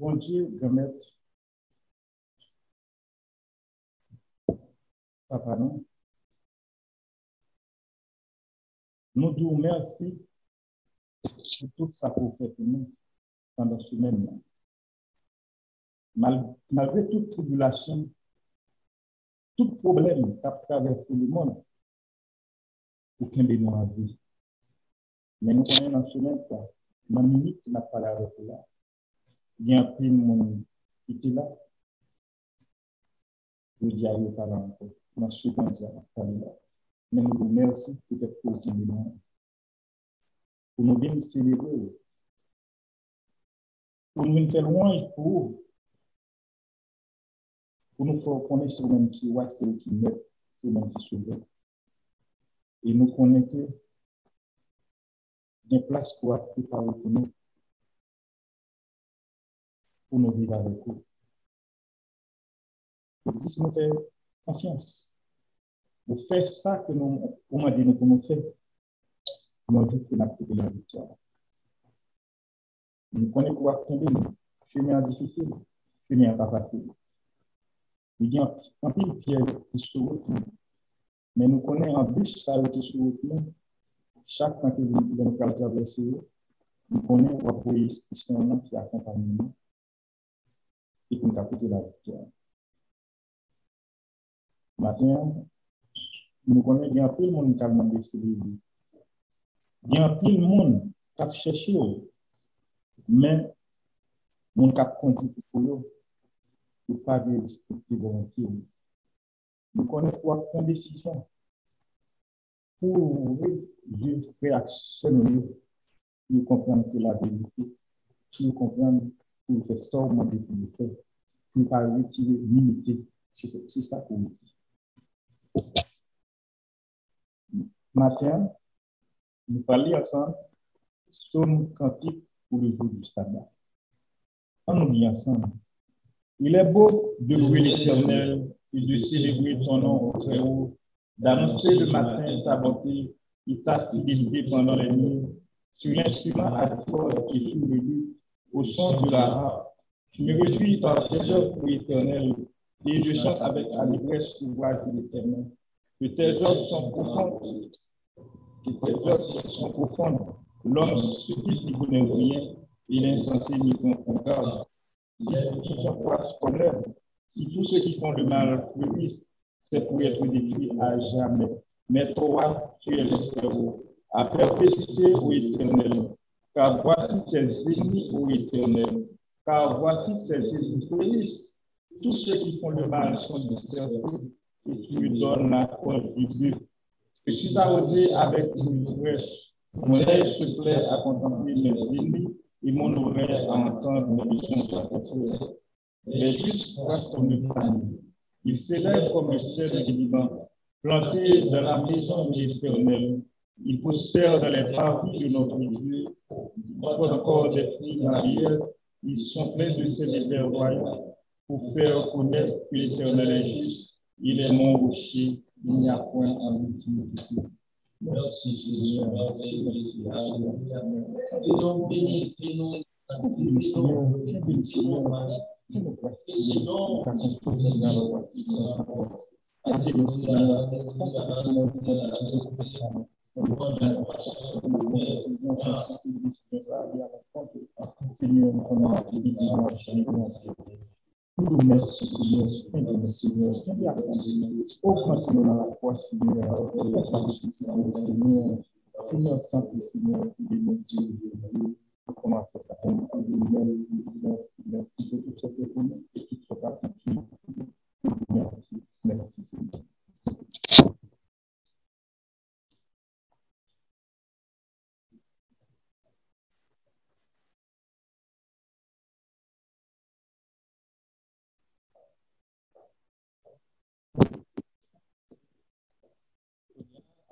Bon Dieu, grand-maître, papa, nous disons merci pour tout ça pour faire pour nous pendant ce semaine. Malgré toute tribulation, tout problème qui a traversé le monde, aucun de nous a vu. Mais nous connaissons dans ce semaine ça. Dans la minute qui n'a pas la avec là. Il y a un peu de monde qui était là. Je dis à vos parents encore. Dans ce semaine ça, mais nous disons merci peut-être pour aucun de nous. Pour nous bien célébrer. Pour nous faire loin pour nous faire connaître ce même qui voit, ce qui met, ce même qui sauve. Et nous connaissons que il y a une place pour préparer pour nous vivre avec eux. Donc, si nous faisons confiance, nous faisons ça que nous, on m'a dit, nous pouvons faire, nous dit que nous avons trouvé la victoire. Nous connaissons pouvoir tomber, chemin difficile, chemin pas facile. Il y a un peu de pierre qui se retrouve, mais nous connaissons un bus ça qui se retrouve. Chaque fois que nous traverser, nous connaissons un voyage qui accompagne nous et qui nous apporte la victoire. Maintenant, nous connaissons bien tout le monde qui a demandé ce livre. Bien tout le monde qui a cherché, mais nous avons conduit pour eux, pour pas de respecter volontiers. Nous connaissons quoi prendre décision pour réactionner, pour comprendre que la vérité, pour comprendre pour faire ça au monde de faire, pour pas retirer l'unité. C'est ça qu'on dit. Matin, nous parlons ensemble sur un cantique pour le jour du sabbat. On nous dit ensemble. Il est beau de louer l'Éternel et de célébrer ton nom au très haut, d'annoncer le matin ta bonté et ta fidélité pendant les nuits, sur l'instrument à cordes et sur le lit, au son de la harpe. Je me réjouis par tes œuvres, Éternel, et je chante avec allégresse l'ouvrage de l'Éternel. Que tes œuvres sont profondes, L'homme stupide n'y connaît rien, et l'insensé n'y comprend pas. Si son poids scolaire, si tous ceux qui font le mal fleurissent, c'est pour être détruits à jamais. Mais toi, tu es l'espérant, à perpétuité, ô Éternel. Car voici tes ennemis, ô Éternel. Car voici tes ennemis fleurissent. Tous ceux qui font le mal sont dispersés, et tu lui donnes la croix du Dieu. Je suis arrosé avec une fraîche. Mon œil se plaît à contempler mes ennemis et mon oreille à entendre mes leçons apportées. Les justes croissent comme le palmier. Ils s'élèvent comme le cèdre du Liban, plantés dans la maison de l'Éternel. Ils prospèrent dans les parvis de notre Dieu. Ils portent encore des fruits mariés. Ils sont pleins de célébrer royaux pour faire connaître que l'Éternel est juste. Il est mon rocher. Il n'y a point en utilité. Merci Seigneur. Et donc bénis-nous. Merci Seigneur, Seigneur, oh continue dans la foi, Seigneur, Seigneur, Seigneur, Saint Seigneur, Dieu, comment faire ça, merci de tout ce que vous faites, et tout ce que vous faites, merci Seigneur.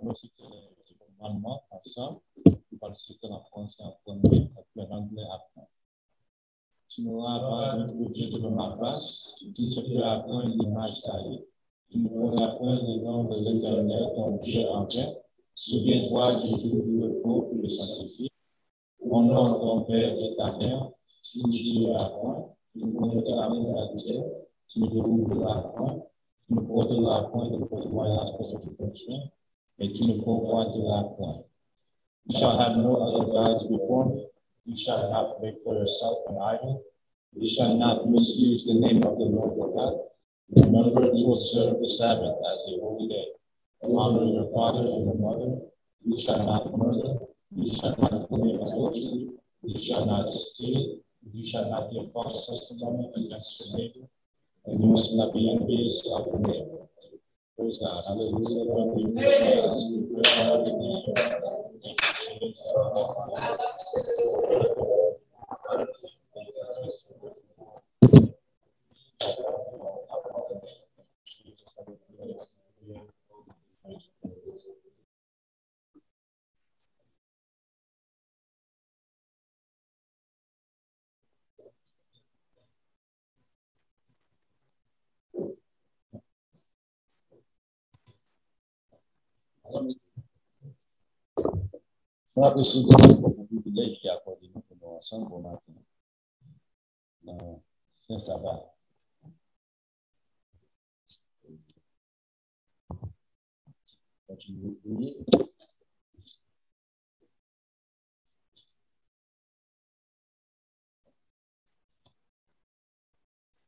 Alors, c'était normalement ensemble, parce que en français apprenait, en anglais apprend. Tu n'auras pas d'autre Dieu de ma place, tu ne peux apprendre l'image taillée. Tu ne pourras apprendre le nom de l'Éternel, ton Dieu en vain. Souviens-toi du jour du repos pour le sanctifier. Honore ton père et ta mère, tu ne diras point. nous connaissons la réalité, nous devons la foi, nous portons la foi de notre voyage pour notre fonction, et tu nous convoites la foi. You shall have no other gods before me. You shall not make for yourself an idol. You shall not misuse the name of the Lord your God. Remember to observe the Sabbath as a holy day. Honor your father and your mother. You shall not murder. You shall not commit adultery. You shall not steal. You shall not give false testimony against your neighbor. And you must not be envious of your neighbor. Praise God. Hallelujah. Lord, we praise Jesus. We praise God. Thank you, Jesus. Frère et sœurs, pour le privilège qui a accordé nous ensemble au matin dans Saint-Sabbat. Continuez de prier.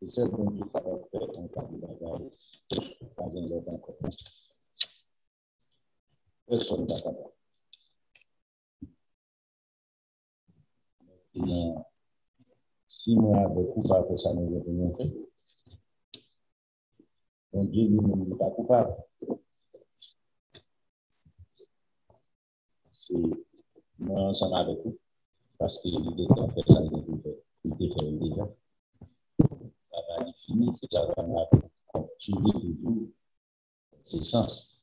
Et c'est bon Dieu qui va faire un cas de bagage, pas un autre encore. Personne n'a capable. Et 6 mois de coupable que ça nous a montré. Donc Dieu lui-même n'est pas coupable. C'est moi ensemble avec vous, parce qu'il était en fait ça, il était fait déjà. Ça va être fini, c'est là qu'on a continué toujours ses sens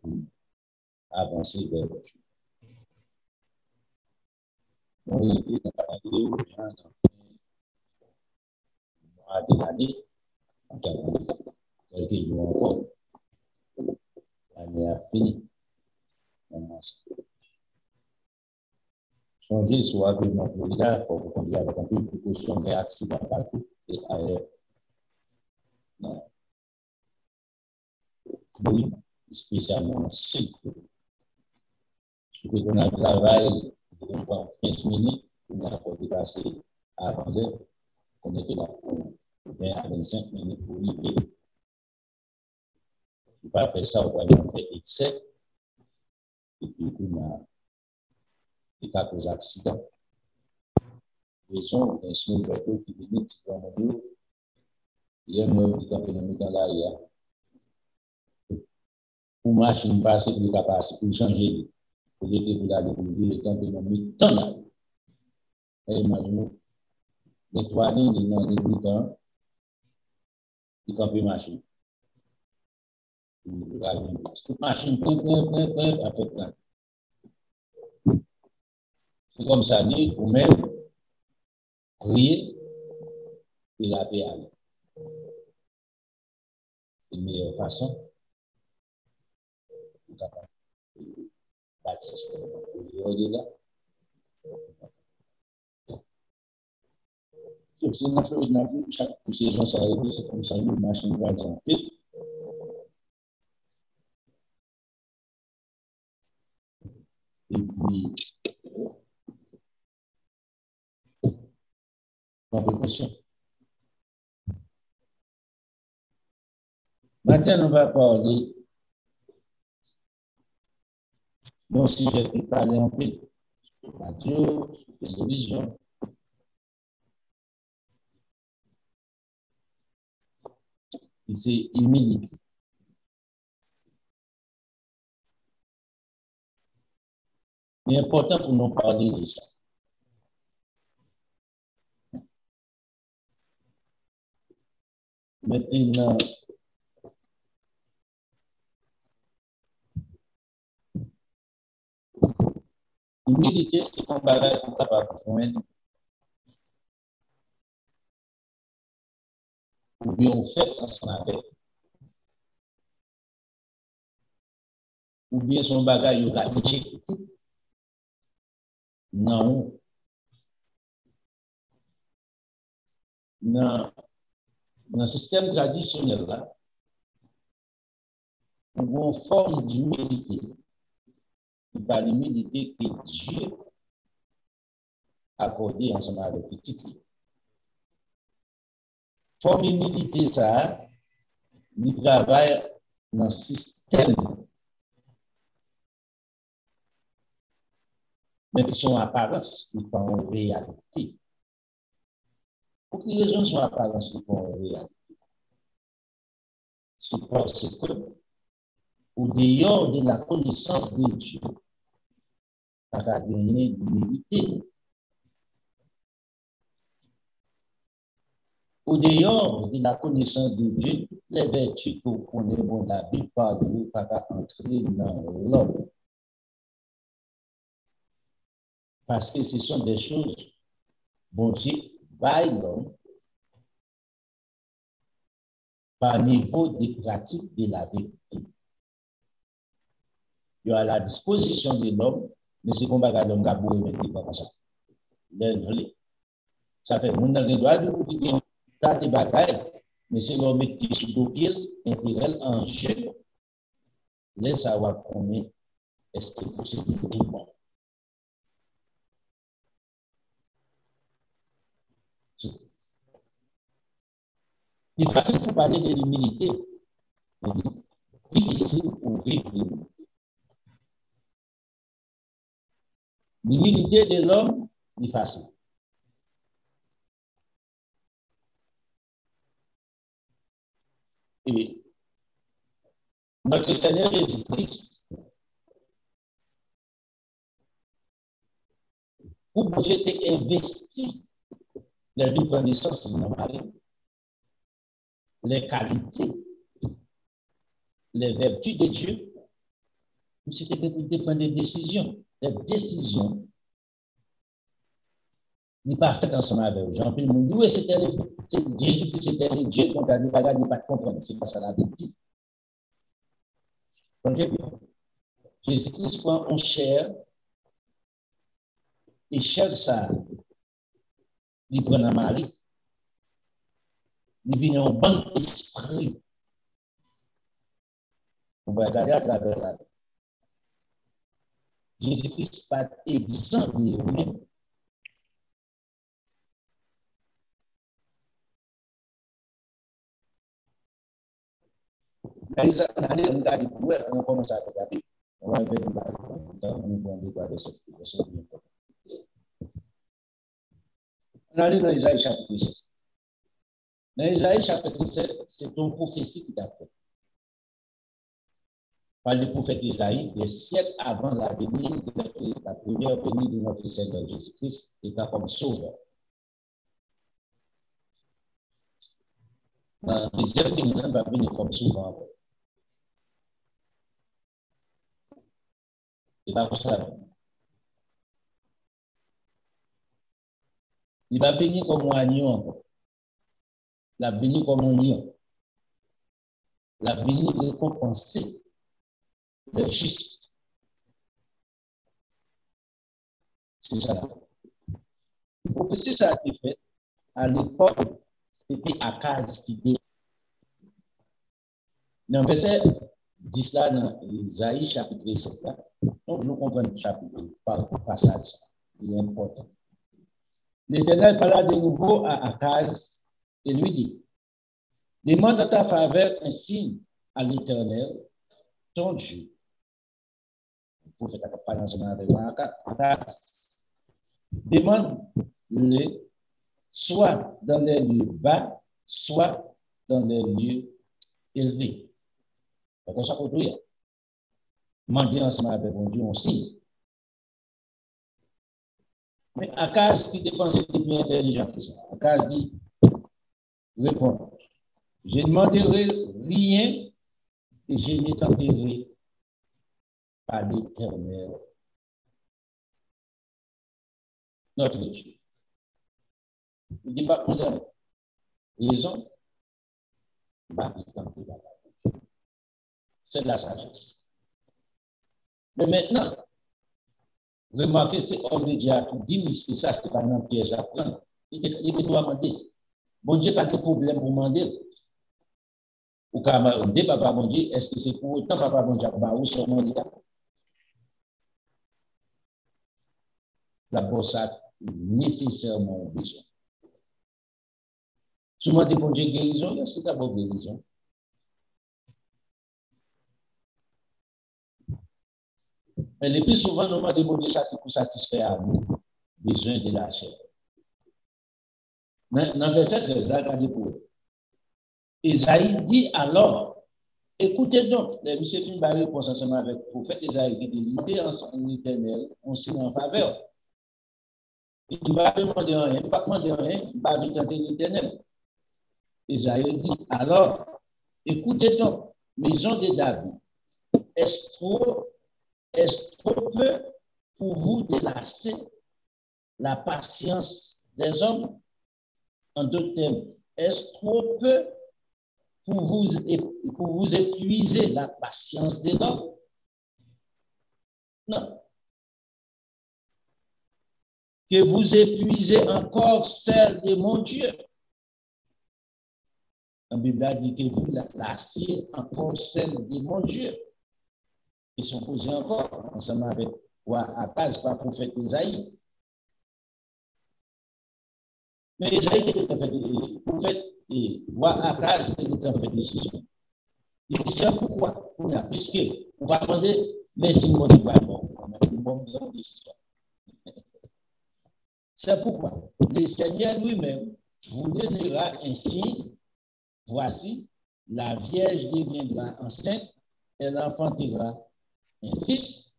pour avancer vers le Dieu. On était dans la vidéo, mois de l'année, en quelques jours encore, l'année a fini. Changer soit de notre regard pour conduire avec un peu de précaution des accidents partout et ailleurs. Non. Oui, spécialement si on a travaillé pendant 15 minutes, on a dépassé avant l'heure, on était là pour 20 à 25 minutes pour arriver. On ne peut pas faire ça, on va faire excès. Et puis, on a des cas d'accident. Raison, un small bateau qui vient dans mon dos. Il y a un homme qui est dans l'arrière. Pour machine passer, pour passer, pour changer. Pour l'été, pour aller pour le temps de mon temps. Et imaginez, les 3 lignes dans les 8 ans, ils campent machine. Toute machine, après. C'est comme ça, dit, ou même, crier, et la péale. C'est une meilleure façon pour capable de bâtir le système. Là. C'est une affaire de chaque gens s'arrêter, c'est comme ça, une machine va dire. Et puis, compétition. Maintenant, on va parler d'un sujet qui parle un peu sur radio, sur télévision. Et c'est humilité. Il est important pour nous parler de ça. Maintenant, humilité, c'est un bagage qu'on est capable de faire. Ou bien on fait ensemble avec. Ou bien son bagage, il a été. Non. dans le système traditionnel, là, une forme d'humilité, pas l'humilité que Dieu a accordée ensemble avec le petit. Forme d'humilité, ça, il travaille dans le système, mais qui sont apparences, qui sont en réalité. Pour quelles raisons sont apparences qui sont en réalité? C'est parce que, au dehors de la connaissance de Dieu, on a gagné d'humilité. Au dehors de la connaissance de Dieu, toutes les vertus qu'on connaît dans la Bible par de nous, pas entrer dans l'homme. Parce que ce sont des choses, bon Dieu, vaille l'homme par niveau de pratique de la vérité. Il y a la disposition de l'homme, mais c'est qu'on va garder l'homme gaboué, mais c'est pas comme ça. Ça fait, mon dans le droit de vous dire, ça des bagailles, mais c'est l'homme qui est sous pied, intérêt en jeu, laisse savoir combien est-ce que c'est tout bon. C'est facile pour parler de l'humilité, mais difficile pour vivre l'humilité. L'humilité de l'homme est facile. Et notre Seigneur Jésus-Christ, pour que Dieu t'ait investi les deux connaissances de Marie, les qualités, les vertus de Dieu, c'était pour prendre des décisions. Les décisions n'est pas faites ensemble avec Jean-Pierre Moundou, et c'était Jésus qui c'était Dieu qu'on a dit, pas de comprendre, c'est pas ça la dit. Jésus-Christ prend en chair, et chair ça, il prend en Marie, il vient en bon esprit. On va regarder à travers la vie. Jésus-Christ pas exempt de lui-même. On commence à regarder. On va aller dans Isaïe chapitre 7. Dans Isaïe chapitre 7, c'est une prophétie qui t'a fait. Par le prophète Isaïe, des siècles avant la venue, la première venue de notre Seigneur Jésus-Christ, étant comme sauveur. Dans la deuxième venue, il va venir comme sauveur. Il va comme ça. Il va venir comme un agneau. Il va venir comme un lion. Il va venir récompenser le juste. C'est ça. La prophétie, ça a été fait à l'époque, c'était Akaz qui dit. Dans le verset 10 là, dans Isaïe chapitre 7, là, donc nous comprenons le chapitre, par passage, il est important. L'Éternel parla de nouveau à Akaz et lui dit, demande en ta faveur un signe à l'Éternel, ton Dieu. Le prophète a parlé ensemble avec Akaz. Demande-le soit dans les lieux bas, soit dans les lieux élevés. C'est comme ça qu'on doit demander ensemble avec mon Dieu aussi. Mais Akaz qui dépense est plus intelligent que ça. Akaz dit, répond, je ne demanderai rien et je ne tenterai pas l'Éternel, notre Dieu. Il dit pas pour raison, c'est la sagesse. Mais maintenant, remarquez, c'est homme de Dieu qui dit, mais c'est ça, c'est pas un piège à prendre. Il doit demander. Bon Dieu, pas de problème pour demander. Ou quand on papa bon Dieu, est-ce que c'est pour autant papa bon Dieu, bah, ou seulement là? D'abord, ça nécessairement besoin. Souvent, des bon Dieu guérison, c'est d'abord guérison. Mais le plus souvent, nous demandons bon Dieu ça pour satisfaire à nous, besoin de la chair. Dans le verset 13, là, regardez pour eux. Isaïe dit alors, écoutez donc, c'est une barre réponse ensemble avec le prophète Isaïe qui dit, demandez en éternel, on signe en faveur. Il ne va pas demander rien, il ne va pas demander rien, il va tenter l'éternel. Isaïe dit alors, écoutez donc, maison de David, est-ce trop peu pour vous délasser la patience des hommes? En d'autres termes, est-ce trop peu pour vous épuiser la patience des hommes? Non. Que vous épuisez encore celle de mon Dieu. La Bible dit que vous lassiez encore celle de mon Dieu. Ils sont posés encore ensemble avec Akaz, pas prophète Isaïe. Mais Isaïe était un prophète et Akaz était un fait décision. Il dit c'est pourquoi, puisque on va demander, mais si mon Dieu va bon, on a une bonne décision. C'est pourquoi le Seigneur lui-même vous donnera un signe. Voici, la Vierge deviendra enceinte, elle enfantera un fils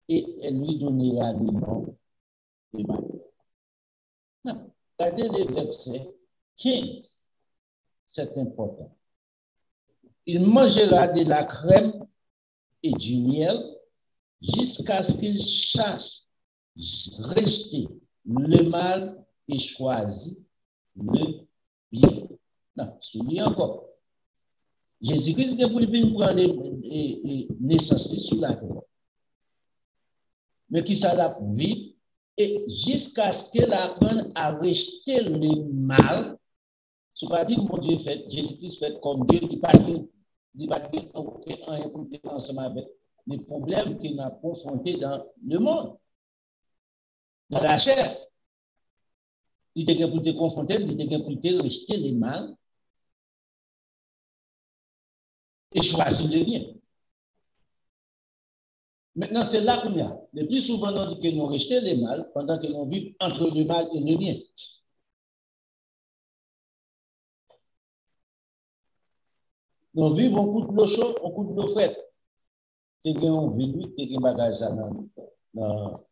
et elle lui donnera le nom d'Emmanuel. Regardez le verset 15, c'est important. Il mangera de la crème et du miel jusqu'à ce qu'il sache rejeter le mal et choisir le bien. Non, souligne encore. Jésus-Christ est pour lui prendre naissance sur la terre. Mais qui ça l'a vivre et jusqu'à ce qu'elle apprenne à rejeter le mal. Ce n'est pas dire mon Dieu fait, Jésus-Christ fait comme Dieu, il n'y a pas aucun ensemble avec les problèmes qu'il a confrontés dans le monde, dans la chair. Il était pour te confronter, il était pour te rejeter le mal et choisir le bien. Maintenant, c'est là qu'on y a. Le plus souvent, on dit que nous rejetons le mal pendant que l'on vit entre le mal et le bien. Nous vivons on coûte l'eau chaude, on coûte l'eau fraîche. C'est que on vit, c'est que bagage ça dans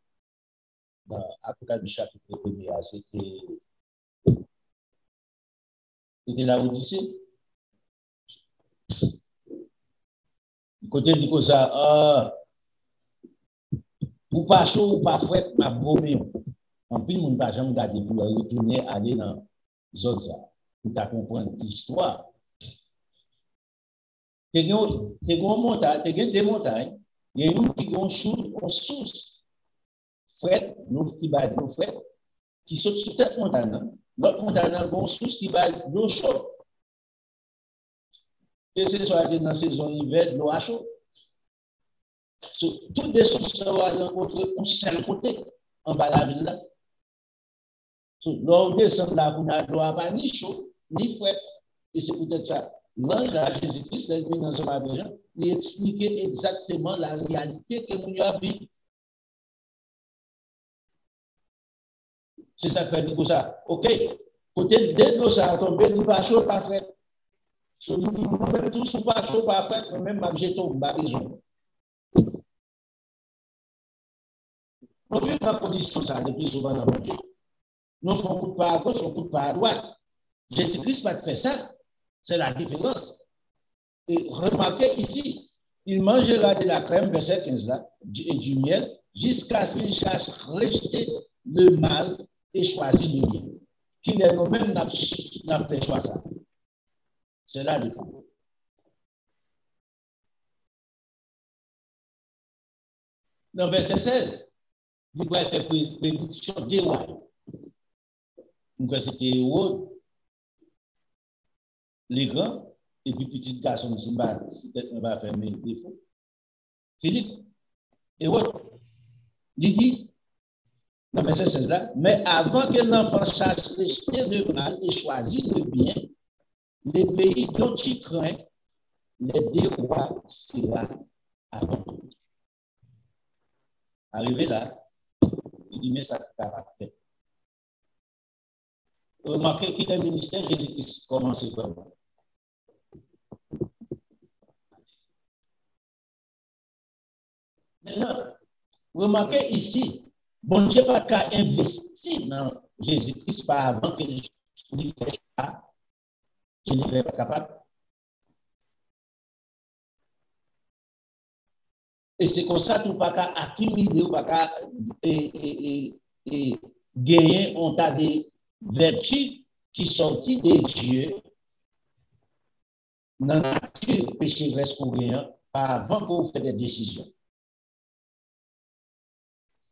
Apocalypse du chapitre 1er, c'était la Odyssée. Du côté du coup ça, ou pas chaud ou pas frais, ma vomir. En plus, mon pas jamais gardé pour retourner aller dans Zolza pour comprendre l'histoire. Tu as des montagnes, il y a une qui ont source, fret, l'eau qui bat l'eau fret, qui saute sur cette montagne. L'autre montagne a une source qui bat l'eau chaude. Que ce soit dans la saison hiver, l'eau à chaud. Toutes les sources sont rencontrées au seul côté, en bas de la ville là. L'eau descend là, pour n'a pas ni chaud, ni fret. Et c'est peut-être ça. L'ange de Jésus-Christ, il vient dans ce matin, il expliquait exactement la réalité que nous avons vécue. C'est ça fait comme ça. OK. Côté de l'eau, ça a tombé, nous pas chaud, pas frais. Nous même tous pas chaud, pas frais, même j'ai tombé, pas besoin. Nous vivons dans la condition ça depuis souvent dans le monde. Nous ne faisons pas à gauche, on ne coûte pas à droite. Jésus-Christ va faire ça. C'est la différence. Et remarquez ici, il mangera de la crème, verset 15 là, et du miel, jusqu'à ce qu'il cherche rejeter le mal et choisir le bien. Qu'il est nous-mêmes n'a fait choix ça. C'est là le problème. Dans verset 16, il va faire prédiction des rois. Donc, c'était Hérode les grands, et puis petit garçon, peut-être on va faire mes défauts. Philippe, et autres, il dit, dans verset 16 là, mais avant que l'enfant sache rejeter le mal et choisir le bien, les pays dont tu crains, les dérois sera abandonné. Arrivé là, il dit, mais ça caractère. Remarquez qu'il est ministère Jésus-Christ commence comment. Maintenant, remarquez ici, bon Dieu n'a pas investi dans Jésus-Christ par avant que il n'est pas capable. Et c'est comme ça que nous pas qu'à accumuler, ou pas qu'à gagner, on a des vertus qui sont de Dieu dans la nature pécheresse qu'on gagne avant que vous faites des décisions.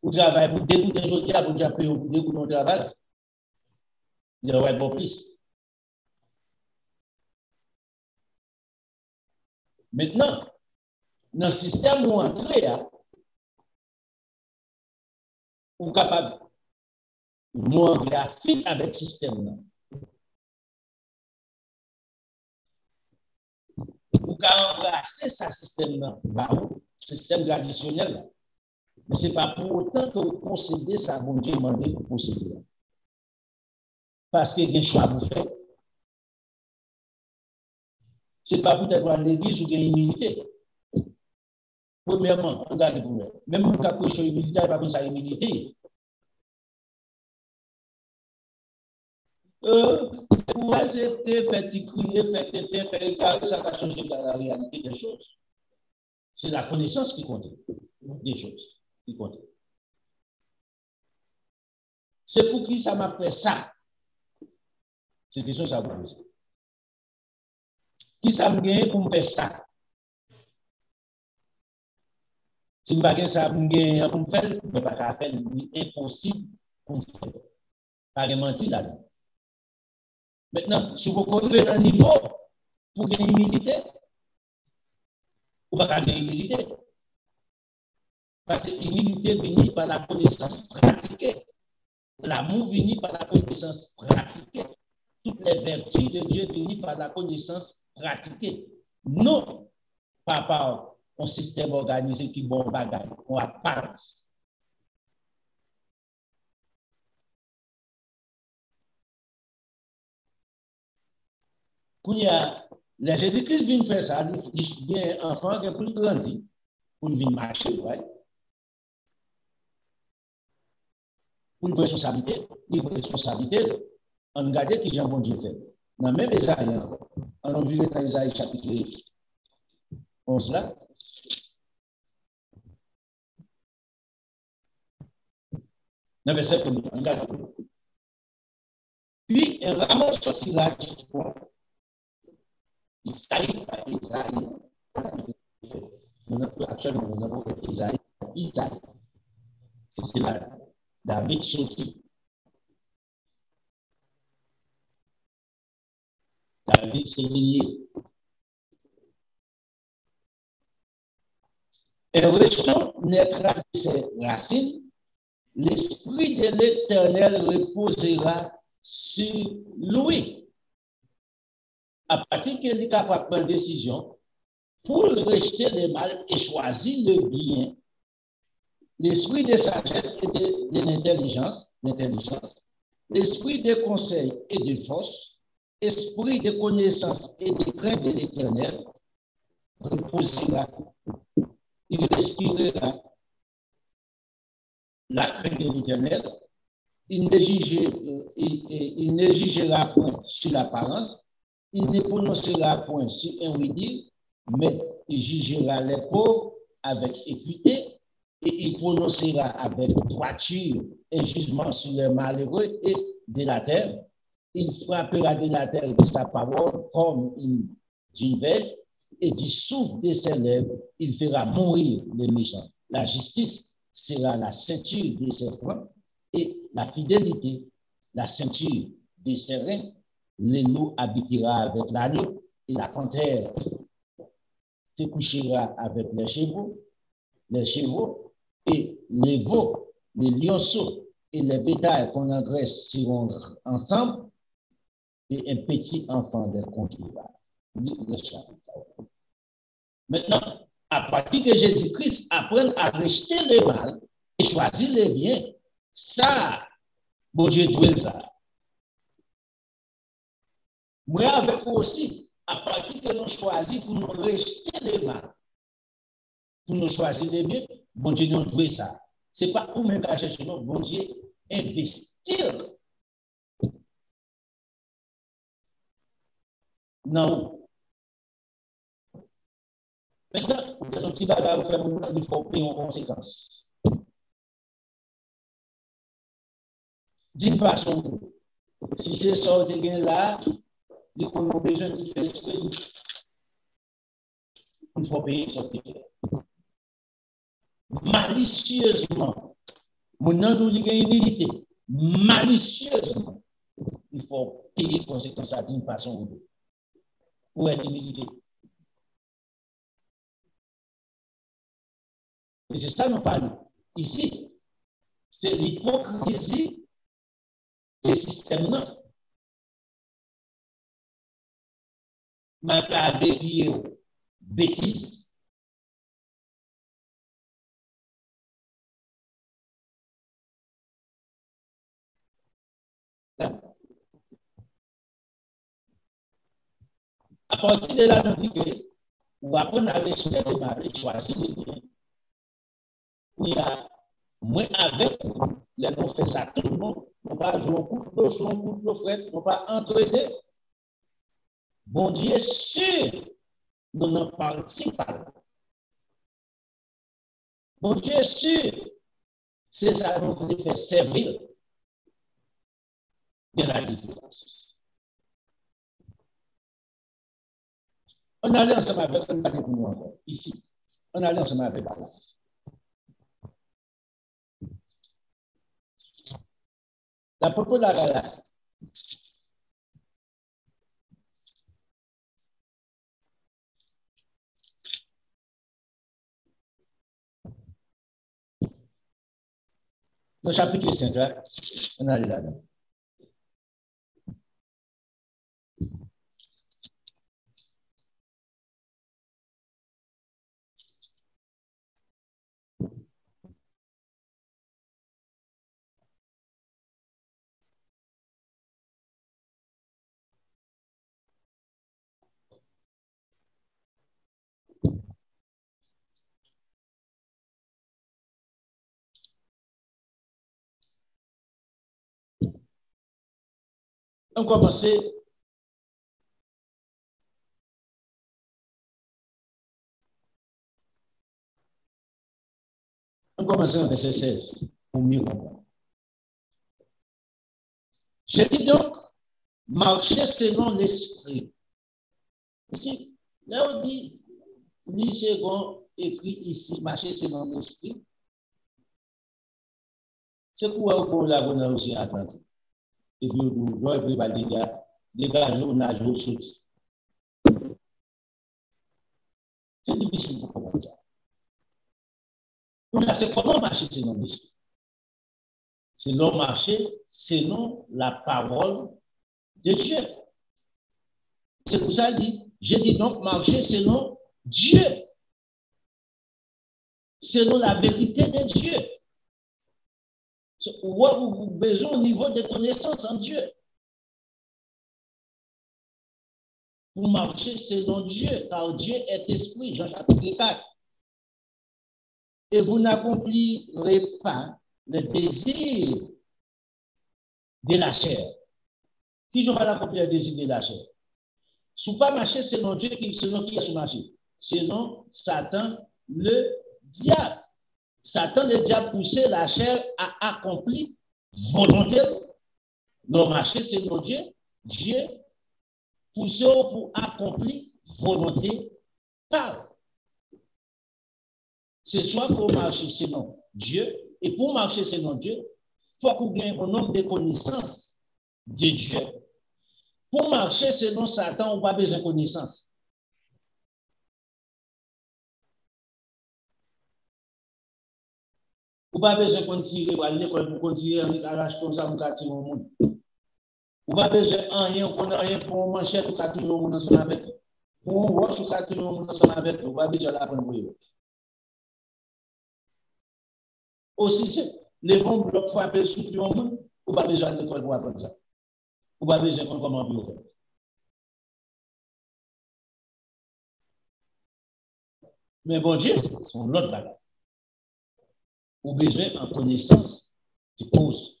Vous travaillez pour dégoûter les autres, vous avez payé pour dégoûter le travail. Il y a bon plus. Maintenant, dans le système où on entre, on est capable de mourir avec le système. Vous pouvez embrasser ce système-là, le système traditionnel. Mais ce n'est pas pour autant que vous possédez ça, bon Dieu demandé pour posséder. Parce qu'il y a un choix à vous faire. Ce n'est pas pour être à l'église ou gagner une humilité. Premièrement, regardez pour moi. Même si vous avez prêché l'humilité, il n'y a pas besoin de humilité. Pour accepter, faire crier, faire égarer, ça va changer la réalité des choses. C'est la connaissance qui compte des choses. Qui compte. C'est pour qui ça m'a fait ça? C'est une question que ça vous pose. Qui ça me gagne pour me faire ça? Si je ne fais pas ça pour me gagne pour me faire, je ne peux pas faire, impossible pour me faire. Pas de mentir là-dedans. Maintenant, si vous arrivez à un niveau pour gagner humilité, vous ne pouvez pas gagner humilité. Parce que l'humilité vient par la connaissance pratiquée. L'amour vient par la connaissance pratiquée. Toutes les vertus de Dieu viennent par la connaissance pratiquée. Non, pas par un système organisé qui bon bagaille. On a pas. Quand il y a le Jésus-Christ vient faire ça, il vient enfant qui est plus grandi pour venir marcher, ouais. Pour une responsabilité, on regarde qui Jean bon Dieu fait. Dans le même Isaïe, on a vu dans Isaïe chapitre 11 là. Dans le verset 1, on regarde. Puis, un rameau sortira du poids. Isaïe. Actuellement, nous avons Isaïe. C'est là. David sorti. David s'est lié. Et restant naîtra de ses racines, l'esprit de l'Éternel reposera sur lui. À partir qu'il est capable de prendre une décision pour rejeter le mal et choisir le bien, l'esprit de sagesse et de l'intelligence, l'esprit de conseil et de force, esprit de connaissance et de crainte de l'Éternel reposera. Il respirera la crainte de l'Éternel. Il ne jugera point sur l'apparence, il ne prononcera point sur un oui-dire, mais il jugera les pauvres avec équité et il prononcera avec droiture un jugement sur les malheureux et de la terre. Il frappera de la terre de sa parole comme d'une verge et du souffle de ses lèvres, il fera mourir les méchants. La justice sera la ceinture de ses flancs et la fidélité, la ceinture de ses reins. les loups habitera avec l'agneau, et la panthère se couchera avec les chevaux, et les veaux, les lionceaux et les bétails qu'on engraisse seront ensemble, et un petit enfant des conquérera. Maintenant, à partir que Jésus-Christ apprenne à rejeter le mal et choisir le bien, ça, bon Dieu doit ça. Moi, avec vous aussi, à partir que nous choisissons pour nous rejeter le mal, pour nous choisir le bien, bon Dieu nous doit ça. Ce n'est pas nous-mêmes qui cherchons, non, bon Dieu investir. Non. Maintenant, dans un petit bagage, il faut payer en conséquence. D'une façon, si c'est ça que tu as là, il faut besoin de faire l'esprit. Il faut payer ce que tu fais. Malicieusement, mon nom nous dit humilité. Malicieusement, il faut payer les conséquences d'une façon ou d'autre. Pour être humilité. Et c'est ça nous parlons. Ici, c'est l'hypocrisie des systèmes-là. Ma part dédiée aux bêtises. Là. À partir de là, on dit que ou apprendre à respecter le mari, choisir le bien. Il y a moins avec les gens fait ça tout le monde. On ne va pas jouer au coup de l'eau frette, on ne va pas entraider. Bon Dieu sûr, nous n'en parlons pas. Bon Dieu sûr, c'est ça qu'on peut faire servir de la différence. On allait ensemble avec nous encore, ici. On allait ensemble avec Allah. La propos de la Galatie. Le chapitre 5, on allait là-dedans. On commence. On commence au verset 16 pour mieux comprendre. Je dis donc, marcher selon l'esprit. Ici, là on dit, 8 secondes écrit ici, marcher selon l'esprit. C'est quoi pour la bonne aussi Atlantique? Et puis, on doit préparer les gars, on a joué au choses. C'est difficile pour comprendre ça. Donc, c'est comment marcher selon l'esprit? Selon marcher, selon la parole de Dieu. C'est pour ça qu'il dit, je dis donc marcher selon Dieu. Selon la vérité de Dieu. Où vous avez besoin au niveau de connaissance en Dieu. Pour marcher selon Dieu, car Dieu est esprit, Jean chapitre 4. Et vous n'accomplirez pas le désir de la chair. Qui ne va pas accomplir le désir de la chair? Si vous ne marchez pas selon Dieu, selon qui est-ce marché? Selon Satan, le diable. Satan, le diable, poussait la chair à accomplir volontairement. Le marché selon Dieu, Dieu poussait pour accomplir volonté par. C'est soit pour marcher selon Dieu, et pour marcher selon Dieu, il faut qu'on gagne un nombre de connaissances de Dieu. Pour marcher selon Satan, on n'a pas besoin de connaissance. On n'a pas besoin de continuer à l'école pour continuer à arracher comme ça, on va tirer au monde. On n'a pas besoin de rien, on n'a rien pour manchette, on va tirer au monde ensemble avec. Pour un roche, on va tirer au monde ensemble avec. On n'a pas besoin d'apprendre pour eux. Aussi, c'est les bons blocs frappés sous le monde, on n'a pas besoin de l'école pour apprendre ça. On n'a pas besoin de comment bien faire. Mais bon Dieu, c'est l'autre bagage. Ou besoin en connaissance de cause.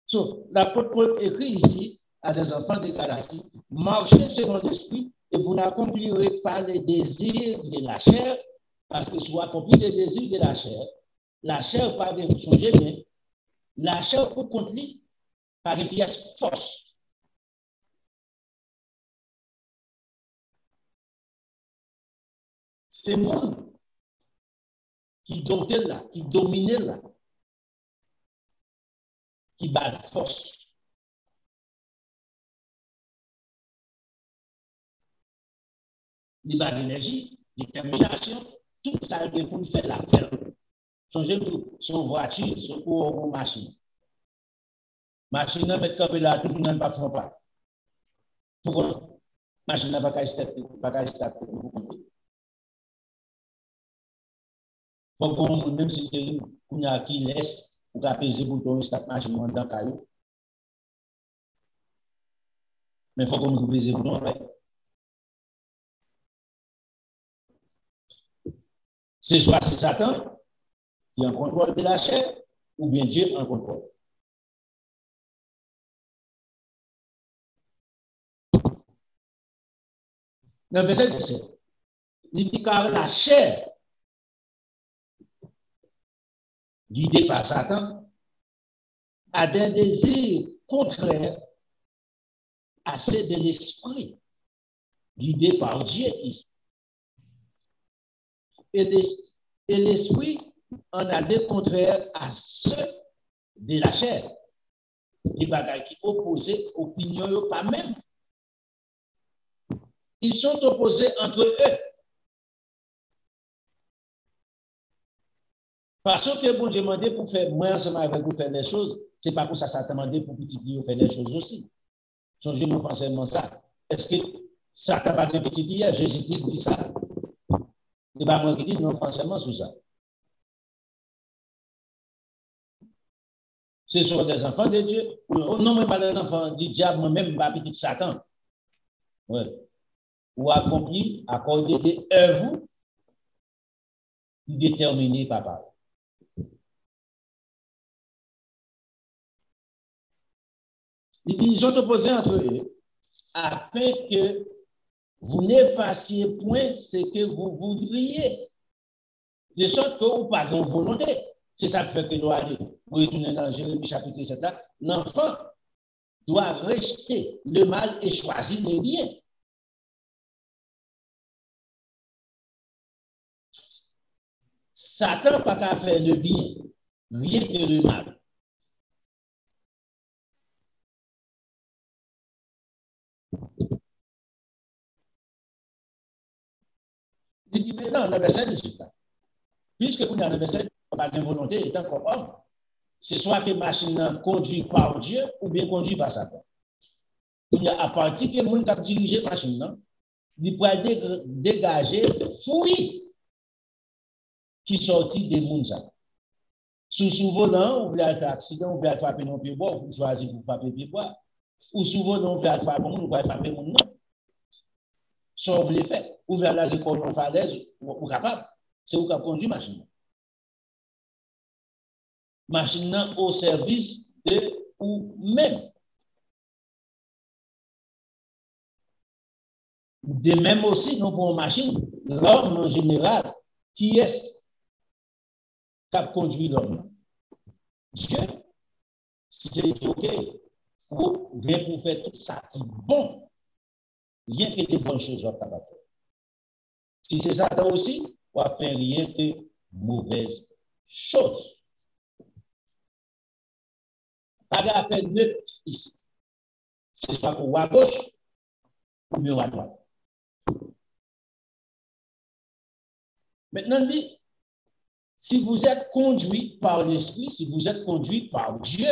So, l'apôtre Paul écrit ici à des enfants de Galatie, marchez selon l'esprit et vous n'accomplirez pas les désirs de la chair, parce que si vous accomplissez les désirs de la chair par des changer bien, la chair pour contenir par des pièces force. C'est le monde qui domptait là, qui dominait là, qui bat force. Il bat l'énergie, détermination, tout ça est pour faire la terre. Changez tout, son voiture, son machine. Machine n'a pas de camper là, tout le monde n'a pas de pas. Pourquoi? Machine n'a pas qu'à starter pour compter. Bon, même si il y a qui laisse, pour apaiser le bouton, start machine dans le caillou. Mais il faut qu'on nous pèse le bouton, ouais. C'est soit c'est Satan qui est en contrôle de la chair, ou bien Dieu en contrôle. Dans le verset 17, il dit car la chair, guidée par Satan, a des désirs contraires à ceux de l'esprit, guidé par Dieu ici. Et l'esprit en a des contraires à ceux de la chair. Des bagages qui opposent opinion pas même. Ils sont opposés entre eux. Parce que bon Dieu demandé pour faire moi ensemble avec vous faire les choses, c'est pas pour ça ça demandé pour petit Dieu faire les choses aussi. Changez mon pensement ça. Est-ce que ça t'a pas de petit hier? Jésus-Christ dit ça. C'est pas moi qui dis non pensement sur ça. Ce sont des enfants de Dieu. Non, même pas des enfants du diable, moi-même, pas petit Satan. Ouais. Ou accompli, accordé des œuvres déterminées par parole. Ils sont opposés entre eux afin que vous n'effaciez point ce que vous voudriez, de sorte que vous pas de volonté. C'est ça qui fait que doit aller. Vous retournez dans Jérémie chapitre 7 là, l'enfant doit rejeter le mal et choisir le bien. Satan n'a pas qu'à faire le bien, rien que le mal. Il dit maintenant, le verset 18, puisque vous avez le verset, pas de volonté étant comme homme, c'est soit que machine conduit par Dieu ou bien conduit par Satan. Il y a à partir que le monde a dirigé la machine, il peut dégager fruits qui sortent des mondes. Sous volant, on peut faire accident, on peut frapper non pied bois, on choisit pour frapper pied bois. Ou sous volant, on peut frapper mon, on peut frapper mon non. Ça, on peut le faire. Ou vers la récolte en falaise, ou capable. C'est où qu'on conduit machine. Machine au service de ou même. De même aussi, nous pour une machine, l'homme en général, qui est-ce qui a conduit l'homme? Dieu. C'est OK. Ou bien pour faire tout ça qui est bon, rien que des bonnes choses à faire. Si c'est ça aussi, on va faire rien que mauvaises choses. Pas de faire neutre ici. C'est soit pour à gauche ou bien à droite. Maintenant, dit, si vous êtes conduit par l'Esprit, si vous êtes conduit par Dieu,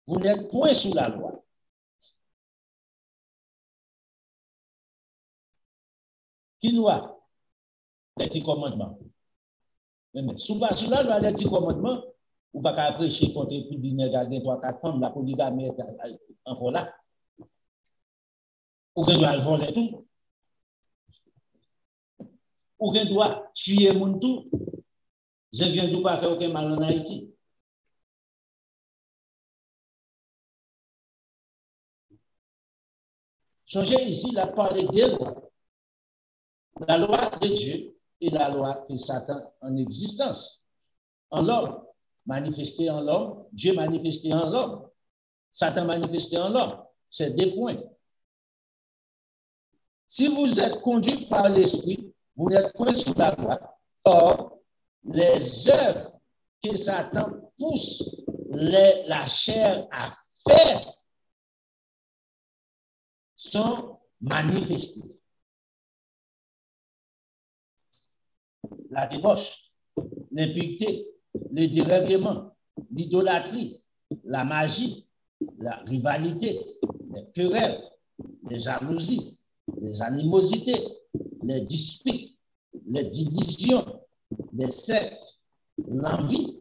vous n'êtes point sous la loi. Qui loi? Les 10 commandements. Mais sous la loi, les 10 commandements, ou pas qu'à prêcher contre plus de 3-4 femmes, la polygamie est encore là. Ou qu'on doit le voler tout. Ou qu'on doit tuer mon tout. Je ne viens pas faire aucun mal en Haïti. Changez ici la part des deux lois. La loi de Dieu et la loi de Satan en existence. En l'homme, manifesté en l'homme, Dieu manifesté en l'homme, Satan manifesté en l'homme. C'est deux points. Si vous êtes conduit par l'esprit, vous n'êtes point sous la loi. Or, les œuvres que Satan pousse la chair à faire sont manifestées. La débauche, l'impureté, le dérèglement, l'idolâtrie, la magie, la rivalité, les querelles, les jalousies, les animosités, les disputes, les divisions, les sectes, l'envie,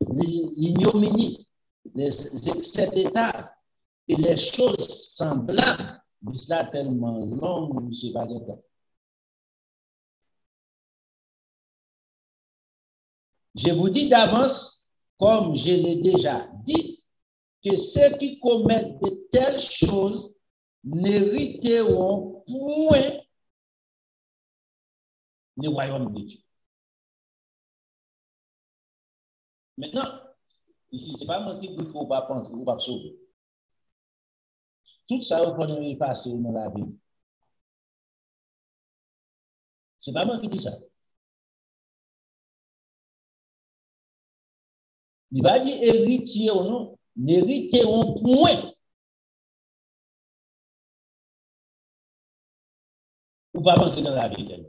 l'ignominie, les excès d'état et les choses semblables. Cela tellement long, M. Baguette. Je vous dis d'avance, comme je l'ai déjà dit, que ceux qui commettent de telles choses n'hériteront point le royaume de Dieu. Maintenant, ici, ce n'est pas moi qui dis qu'il ne faut pas prendre, il ne faut pas sauver. Tout ça, vous pouvez passer dans la Bible. Ce n'est pas moi qui dis ça. Il va dire héritier ou non, n'hériteront point. Ou pas rentrer dans la vie.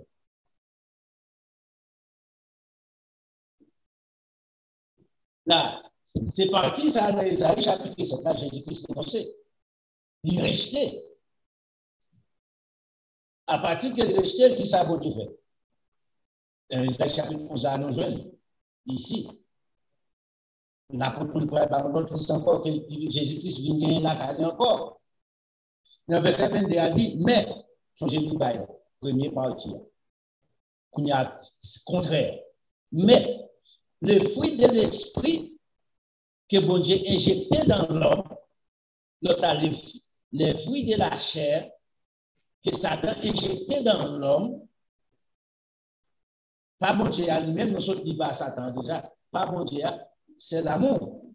Là, c'est parti, ça, dans Isaïe chapitre 7, là, Jésus-Christ prononcé. Il rejetait. À partir de rejeter, qui ça va faire? Dans Isaïe chapitre 11, à nous joindre. Ici. L'apôtre Paul par l'autre encore que Jésus-Christ vient là encore. Dans le verset 22, il a dit, mais, changez de bail, premier partie. Il y a contraire. Mais, le fruit de l'esprit que bon Dieu injecté dans l'homme, les fruits de la chair que Satan injecté dans l'homme, pas bon Dieu à lui-même, nous sommes dit à Satan déjà, pas bon Dieu, c'est l'amour,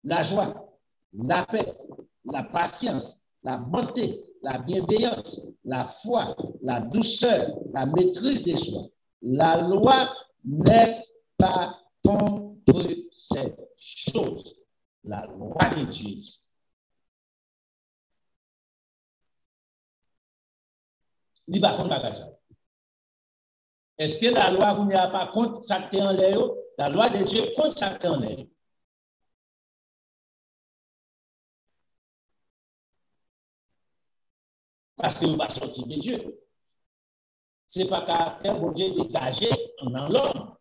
la joie, la paix, la patience, la bonté, la bienveillance, la foi, la douceur, la maîtrise des soi. La loi n'est pas contre cette chose. La loi de Dieu. Il va contre ça. Est-ce que la loi vous n'a pas contre ça qui est en l'air? La loi de Dieu contre ça qui est en l'air. Parce que vous va sortir de Dieu. Ce n'est pas caractère bon Dieu dégagé dans l'homme.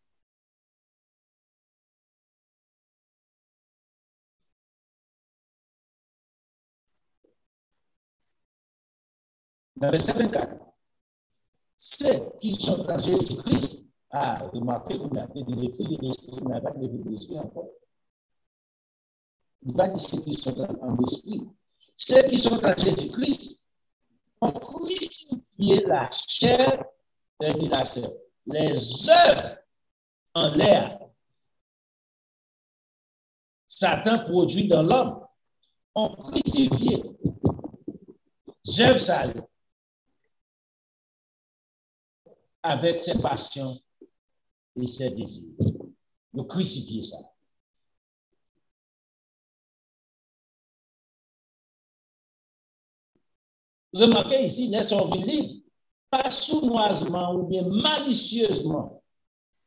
Dans le verset 24, ceux qui sont en Jésus-Christ, remarquez qu'on a fait des fruits de l'esprit, on n'a pas de fruits de l'esprit encore. Il va dire ceux qui sont en esprit. Ceux qui sont en Jésus-Christ ont crucifié la chair de la chair. Les œuvres en l'air. Satan produit dans l'homme ont crucifié. Œuvres sales. Avec ses passions et ses désirs. Le crucifier ça. Remarquez ici, les sorties libres, pas sournoisement ou bien malicieusement.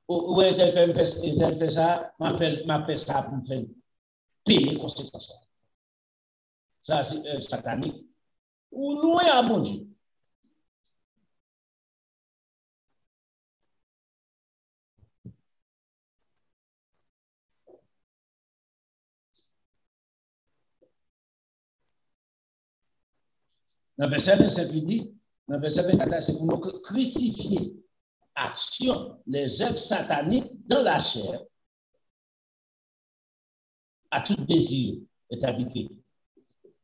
Ou tel fait ça, m'a fait ça pour me faire payer conséquences. Ça, c'est satanique. Ou loin à mon Dieu. Dans le verset 27, il dit, dans le verset 24, c'est pour nous crucifier action, les œuvres sataniques dans la chair, à tout désir est habité.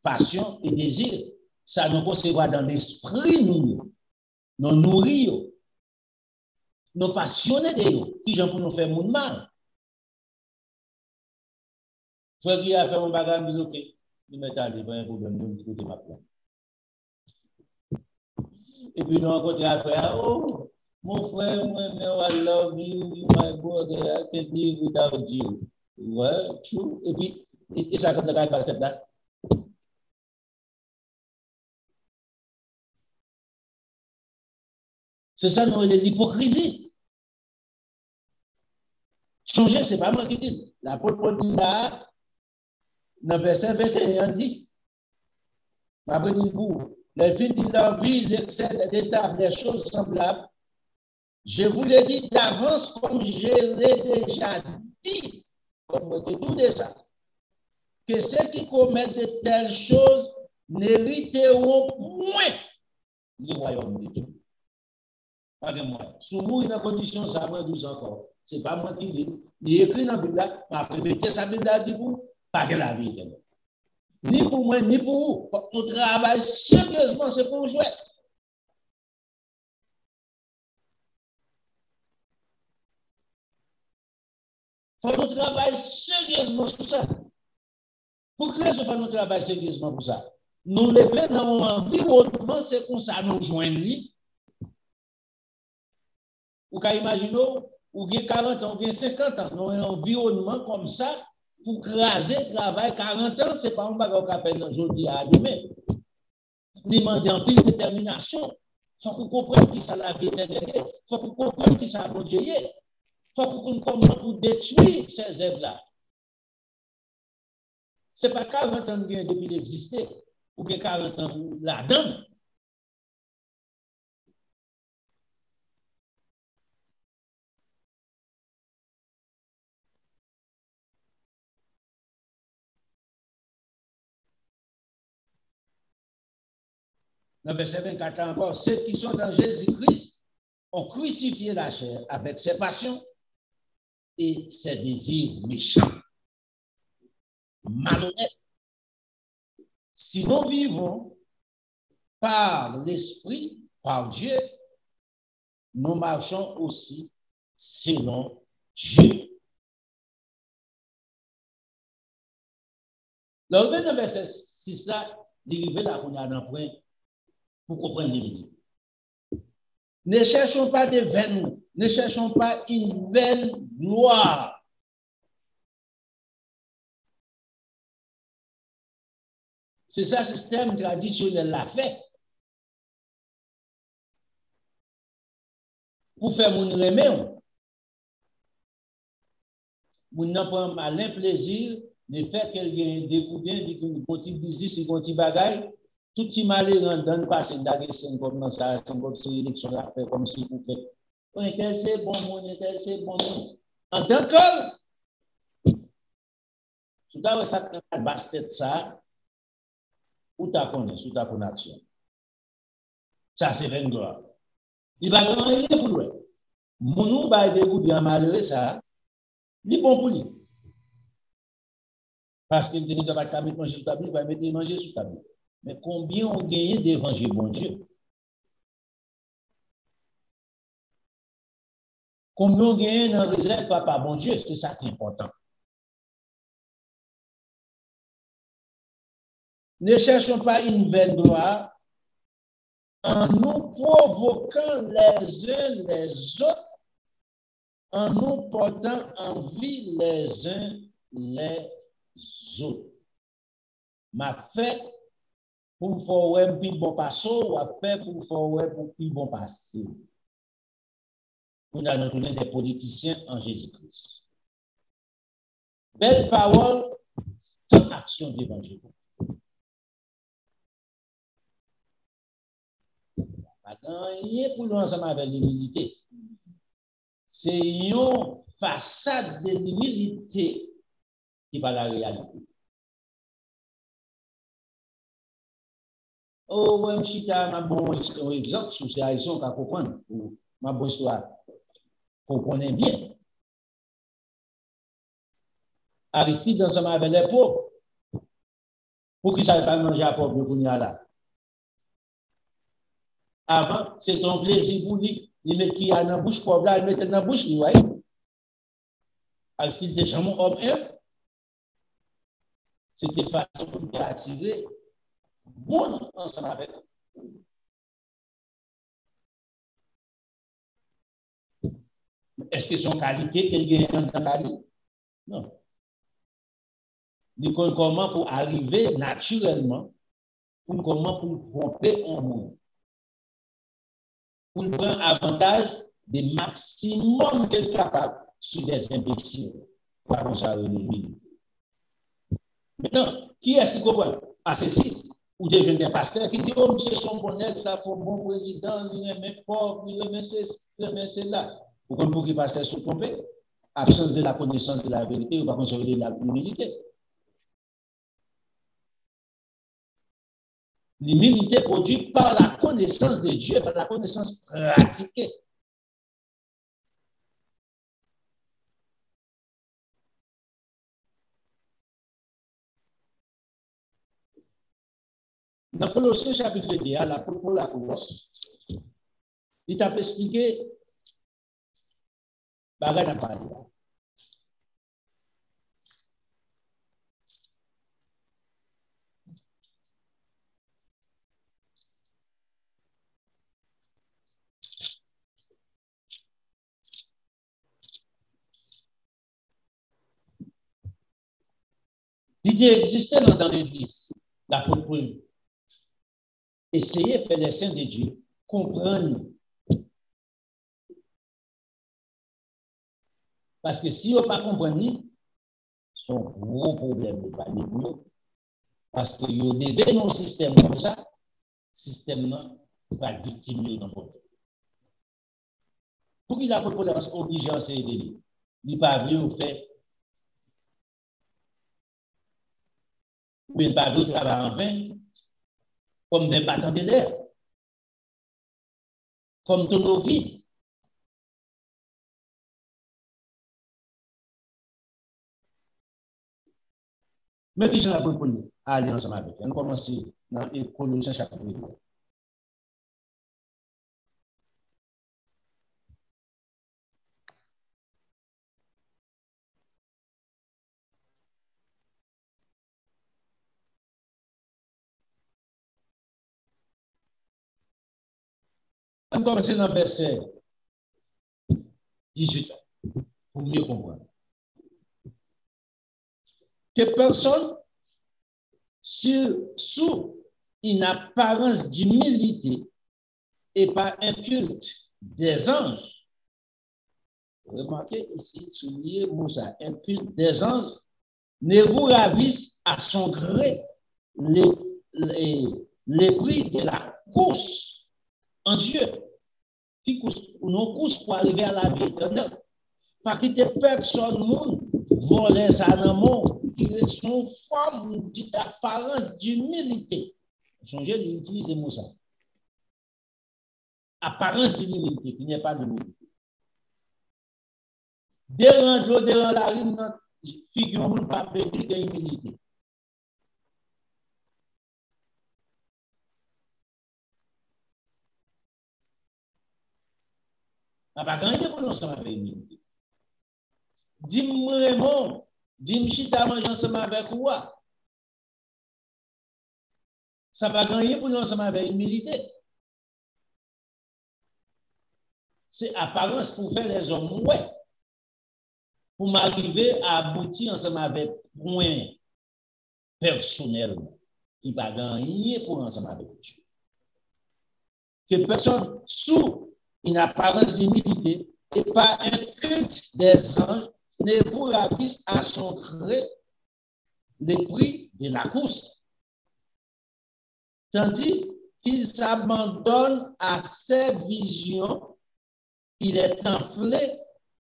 Passion et désir, ça nous concevoir dans l'esprit, nous nourrir, nous passionner de nous, qui j'en pour nous faire mon mal. Soit qui a fait mon bagage, il dit, ok, il met à pas un problème, il dit, ma place. Et puis, nous rencontrons après, oh, mon frère, moi, I love you, my brother, I can't live without you. Ouais, true. Et puis, et ça, quand on a passé là. C'est ça, nous, l'hypocrisie. Changer, ce n'est pas moi qui dis. L'apôtre dit là, dans le verset 21, dit, après, il dit, les filles de leur vie, l'excès d'étapes, des choses semblables. Je vous l'ai dit d'avance, comme je l'ai déjà dit, comme tout déjà, que ceux qui commettent de telles choses n'hériteront point le royaume de Dieu. Pas que moi. Sous vous, une condition, ça va 12 encore. Ce n'est pas moi qui dis. Il écrit dans la Bible, ma répéter sa Bible, dit vous, pas que la vie. Ni pour moi, ni pour vous. Nous travaillons sérieusement, c'est pour jouer. Faut nous travailler sérieusement sur ça. Pour que nous nous travailler sérieusement pour ça. Nous lever dans un environnement, c'est comme ça nous joignons. Vous pouvez imaginer, ou avez 40 ans, ou avez 50 ans, dans un environnement comme ça, pour craser le travail, 40 ans, ce n'est pas un bagage qu'on appelle aujourd'hui à demain. Nous demandons en pile détermination. Il faut qu'on comprenne qui ça la vie éternelle. Il faut qu'on comprenne qui ça va Dieu. Il faut qu'on comprenne pour détruire ces œuvres-là. Ce n'est pas 40 ans depuis d'exister, ou bien 40 ans là-dedans. Dans le verset 24 encore, ceux qui sont dans Jésus-Christ ont crucifié la chair avec ses passions et ses désirs méchants, malhonnêtes. Si nous vivons par l'Esprit, par Dieu, nous marchons aussi selon Dieu. Le dans le verset 6 là, il là qu'on a un point pour comprendre les lignes. Ne cherchons pas de vaines, ne cherchons pas une vaine gloire. C'est ça, système traditionnel l'a fait. Pour faire mon remède, mon n'a pas malin plaisir de faire quelqu'un découvrir un petit business, un petit bagage. Tout petit malheur en donne passer d'agresseur comme ça, c'est comme si l'élection l'a fait comme si vous faites. On est c'est bon, on est c'est bon. En tant que, tout à l'heure, ça basket ça, ou t'as connu, ou t'as connu action. Ça, c'est 20 gloire. Il va rien pour lui. Mon va dégoûter bien malheureux ça, il est bon pour lui. Parce qu'il ne va pas manger sur table, il va mettre manger sur table. Mais combien on gagne d'évangile, bon Dieu? Combien on gagne dans réserve, papa, bon Dieu? C'est ça qui est important. Ne cherchons pas une vaine gloire en nous provoquant les uns les autres, en nous portant envie les uns les autres. Ma fête pour me faire un plus bon passage, ou à faire pour me faire un plus bon passé. Nous allons tourner des politiciens en Jésus-Christ. Belle parole, sans action d'évangile. Rien pour nous ensemble avec l'humilité. C'est une façade de l'humilité qui va la réalité. Oh, ouais, Chita, ma bon exemple, sur ces haïtiens qu'on comprend, ou ma bonne histoire, comprenez bien. Aristide, dans ce avec les pauvres, pour qu'ils ne savent pas manger à pauvre pour là. Avant, c'est un plaisir pour lui. Il met qui a dans la bouche pauvre là, il met dans la bouche, lui, ouais. Aristide, déjà mon homme, c'était façon pour attirer bon ensemble avec eux. Est-ce que son qualité qu'elle gagne dans la vie? Non. Il comment pour arriver naturellement, pour comment pour tromper un monde. Pour prendre avantage des maximum qu'elle est capable sur des imbéciles. Par ça, maintenant, qui est-ce qui comprend? Ah, c'est si. Ou des jeunes pasteurs qui disent, oh, monsieur, son bonheur, il a un bon président, il est même pauvre, il est cela. Pourquoi qu'il pasteur se tromper? Absence de la connaissance de la vérité, ou pas conserver la humilité. L'humilité produite par la connaissance de Dieu, par la connaissance pratiquée. Dans Colossiens chapitre 2, l'apôtre Paul la Colosse, il t'a expliqué, bagay n'a pas dit. L'idée existait dans l'Église, l'apôtre Paul. Essayez de faire les saints de Dieu comprendre. Parce que si on ne pas comprendre, c'est un gros problème de parler pour nous. Parce que vous devez dans le système comme ça, le système va victime dans le monde. Pour qu'il a pas obligé à enseigner, il n'est pas venu faire. Ou il n'est pas venu travailler en vain, comme des battants de l'air, comme tonneau vide. Mais qui j'en ai pour nous? Allez ensemble avec. On commence dans Colossiens chapitre 2. On commence dans le verset 18 pour mieux comprendre. Que personne, sous une apparence d'humilité et par un culte des anges, remarquez ici, soulignez Moussa, un culte des anges, ne vous ravisse à son gré les prix de la course en Dieu, qui course, nous course pour arriver à la vie éternelle. Pas quitter personne, monde, voler ça dans le monde, qui est son forme d'apparence d'humilité. Changer d'utiliser Moussa. Apparence d'humilité, qui n'est pas l'humilité. Dérange la rime, figure ne pas péter d'humilité. Ça va gagner pour nous ensemble avec l'humilité. Dis-moi vraiment, dis-moi si tu as mangé ensemble avec quoi. Ça va gagner pour nous ensemble avec l'humilité. C'est apparence pour faire les hommes, ouais. Pour m'arriver à aboutir ensemble avec point personnel. qui va gagner pour ensemble avec Dieu. Que personne sous une apparence d'humilité et pas un culte des anges ne vous ravisse à son gré les prix de la course, tandis qu'il s'abandonne à ses visions, il est enflé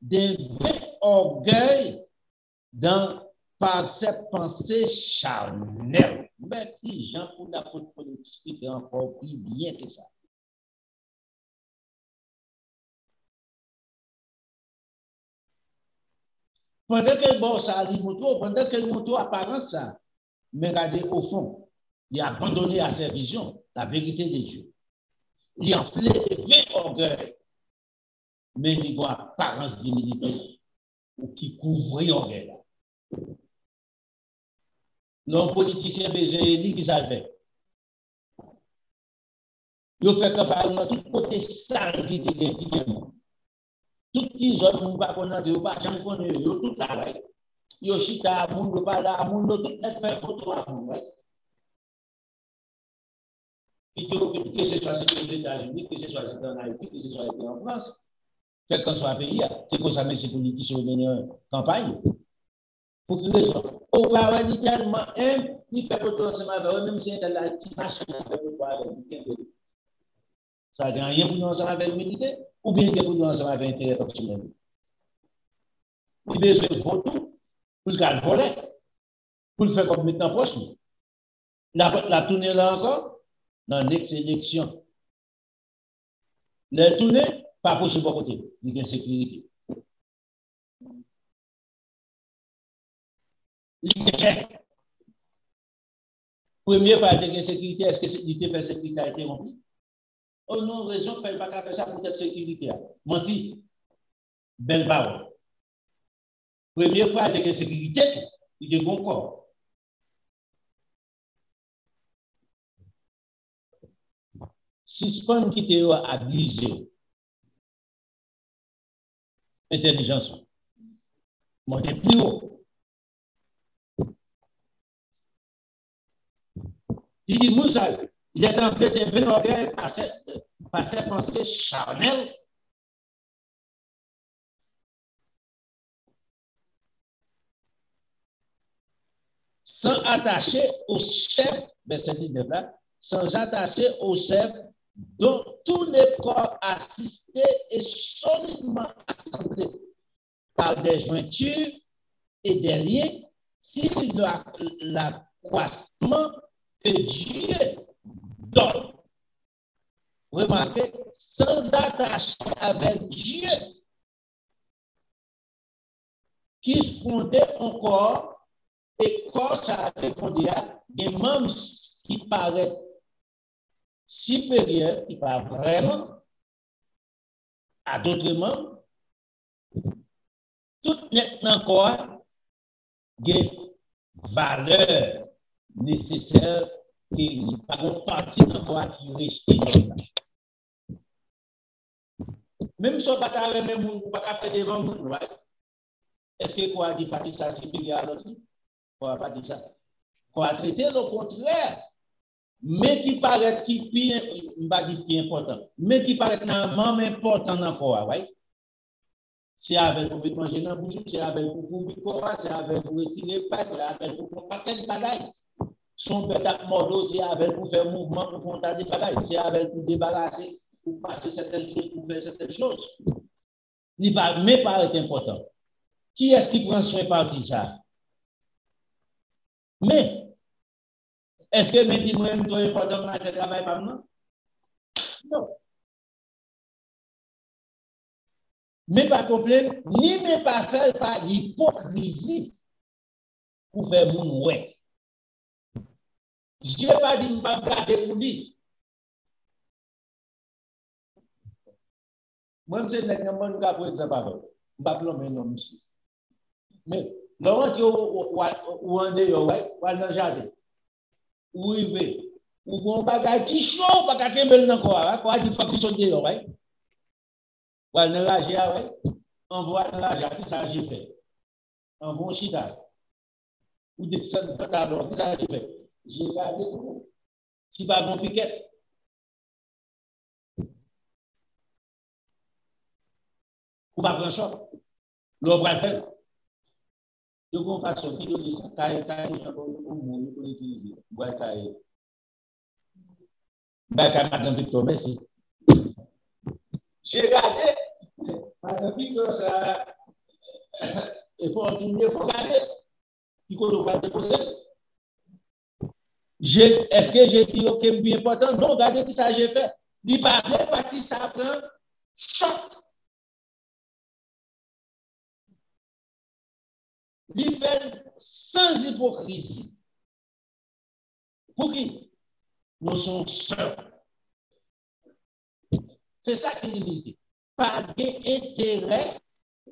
d'un vain orgueil par ses pensées charnelles. Mais qui Jean pour l'apôtre Paul expliquer encore plus bien que ça. Pendant que bon ça pendant que le moto apparence ça, mais regardez au fond, il a abandonné à ses visions la vérité de Dieu. Il a enflé de vain orgueil, mais il a une apparence d'humilité qui couvre l'orgueil. L'homme politicien besoin de qui ça fait. Il fait campagne dans tout côté sale qui est tout qui zone nous pas connaître yo pas jamais connaître yo tout là yo chita monde pas là monde tout net fait photo à monde que ce soit aux États-Unis, que ce soit en Haïti, que ce soit en France, quel que soit le pays, c'est pour ça que ces politiciens viennent en campagne. Pour quelle raison? On va avoir tellement il fait photo ensemble avec eux, même si c'est la petite machine avec eux. Ça n'a rien pour nous ensemble avec l'humilité, ou bien pour nous ensemble avec l'intérêt personnel. Il a besoin de photo pour le voler, pour le faire comme maintenant proche. La tournée là encore, dans l'ex-élection. Le tourner, pas possible de côté, il y a une sécurité. Premier par de sécurité, est-ce que sécurité fait sécurité a été remplie? Oh non, raison, il ne pas faire ça pour cette sécurité. Menti. Belle parole. Première fois avec sécurité, il est bon corps. Suspend qui te abusé. Intelligence. Monter plus haut. Il dit, Moussa, il est en train de venir orgueil par cette pensée charnelle. Sans attacher au chef, verset 19 là, sans attacher au chef dont tous les corps assistés et solidement assemblés par des jointures et des liens, s'il doit l'accroissement que Dieu donne. Remarquez, sans attacher avec Dieu, qui se fondait encore, et quand ça répondait à des membres qui paraissent supérieurs, qui parlent vraiment à d'autres membres, tout n'est encore des valeurs nécessaires qui par une partie encore qui rejetée. Même si on ne peut pas même on pas faire devant nous, est-ce que quoi dit partie ça supérieur à l'autre? On va pas dire ça. On va traiter le contraire. Mais qui paraît qui plus important. Mais qui paraît normalement important encore, ouais. C'est avec vous manger dans bouche, c'est avec vous micro, c'est avec vous retirer pas, c'est avec vous pas quel bagaille. Son bête mort, c'est avec vous faire mouvement pour faire des bagailles, c'est avec vous débarrasser pour passer certaines choses, pour faire certaines choses. Mais paraît important. Qui est-ce qui prend soin partie ça? Mais, est-ce que mes moi-même, toi, il faut que je travaille par moi? Non. Mais pas problème, ni mais pas faire par l'hypocrisie pour faire mon ouais. Je n'ai pas dit de pas garder pour lui. Moi, je ne sais pas si je pour exemple, je ne sais pas non ici. Mais, lorsque vous rendez, vous allez dans le jardin. Où il veut, ou bon bagage qui chaud, pas qu'à mettre dans quoi, quoi il faut qu'il soit dehors, ouais. Ou dans la GA, ouais. On voit dans la GA qui ça j'ai fait. On voit chita. Ou descendre d'abord, qui ça j'ai fait. j'ai regardé pour si pas bon piquet. Ou pas prendre choc. L'on va faire. De bonne façon, qui donne ça, caille, pour l'utiliser. Ouais, caille. Madame Victor, merci. J'ai regardé, Madame Victor, ça. Il faut tourner, il faut regarder. Il faut pas déposer. Est-ce que j'ai dit, OK, bien important? Non, regardez qui ça j'ai fait. Il parle, parti, ça prend choc. Il fait sans hypocrisie. Pour qui? Nous sommes seuls. C'est ça qui est dit. Pas d'intérêt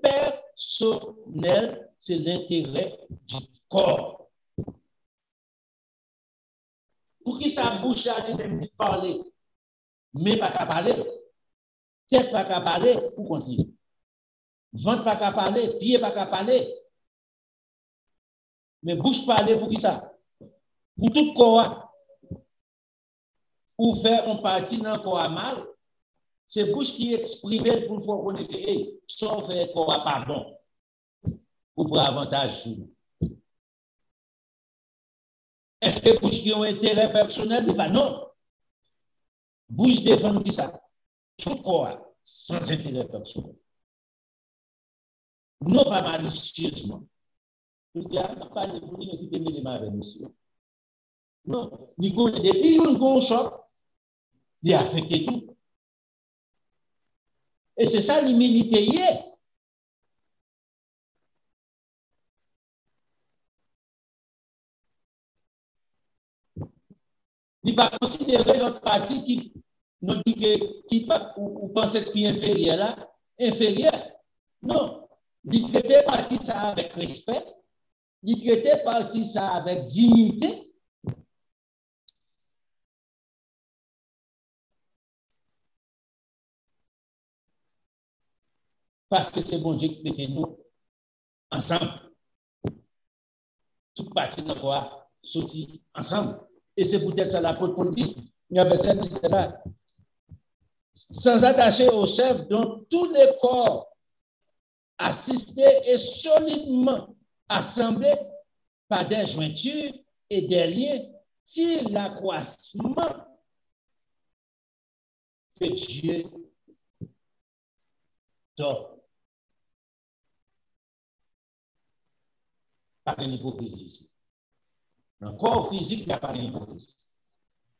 personnel, c'est l'intérêt du corps. Pour qui ça bouche là, il même parler, mais pas qu'à parler, tête pas qu'à parler, pour continuer. Ventre pas qu'à parler, pied pas qu'à parler. Mais bouche parler pour qui ça? Pour tout corps. Ou faire un parti dans le corps mal, c'est bouche qui exprime pour faire connaître, hey, ça fait corps pas bon. Pour avantage sur nous. Est-ce que bouche qui ont intérêt personnel? Non. Bouche défend qui ça? Tout corps sans intérêt personnel. Non pas malicieusement. Il n'y a pas de problème qui te met les mains avec monsieur. Non. Depuis un choc, il a affecté tout. Et c'est ça l'humilité hier. Il ne va pas considérer notre parti qui nous dit ou pense être plus inférieur là, inférieur. Non. Il traite parti ça avec respect. Il traite parti ça avec dignité. Parce que c'est bon Dieu qui met nous ensemble. Toute partie de quoi sortir ensemble. Et c'est peut-être ça l'apôtre Paul dit. Il y a verset 17 là. Sans attacher au chef dont tous les corps assistés et solidement assemblés par des jointures et des liens tirent l'accroissement que Dieu donne. Pas d'hypocrisie ici. Dans le corps physique, il n'y a pas d'hypocrisie.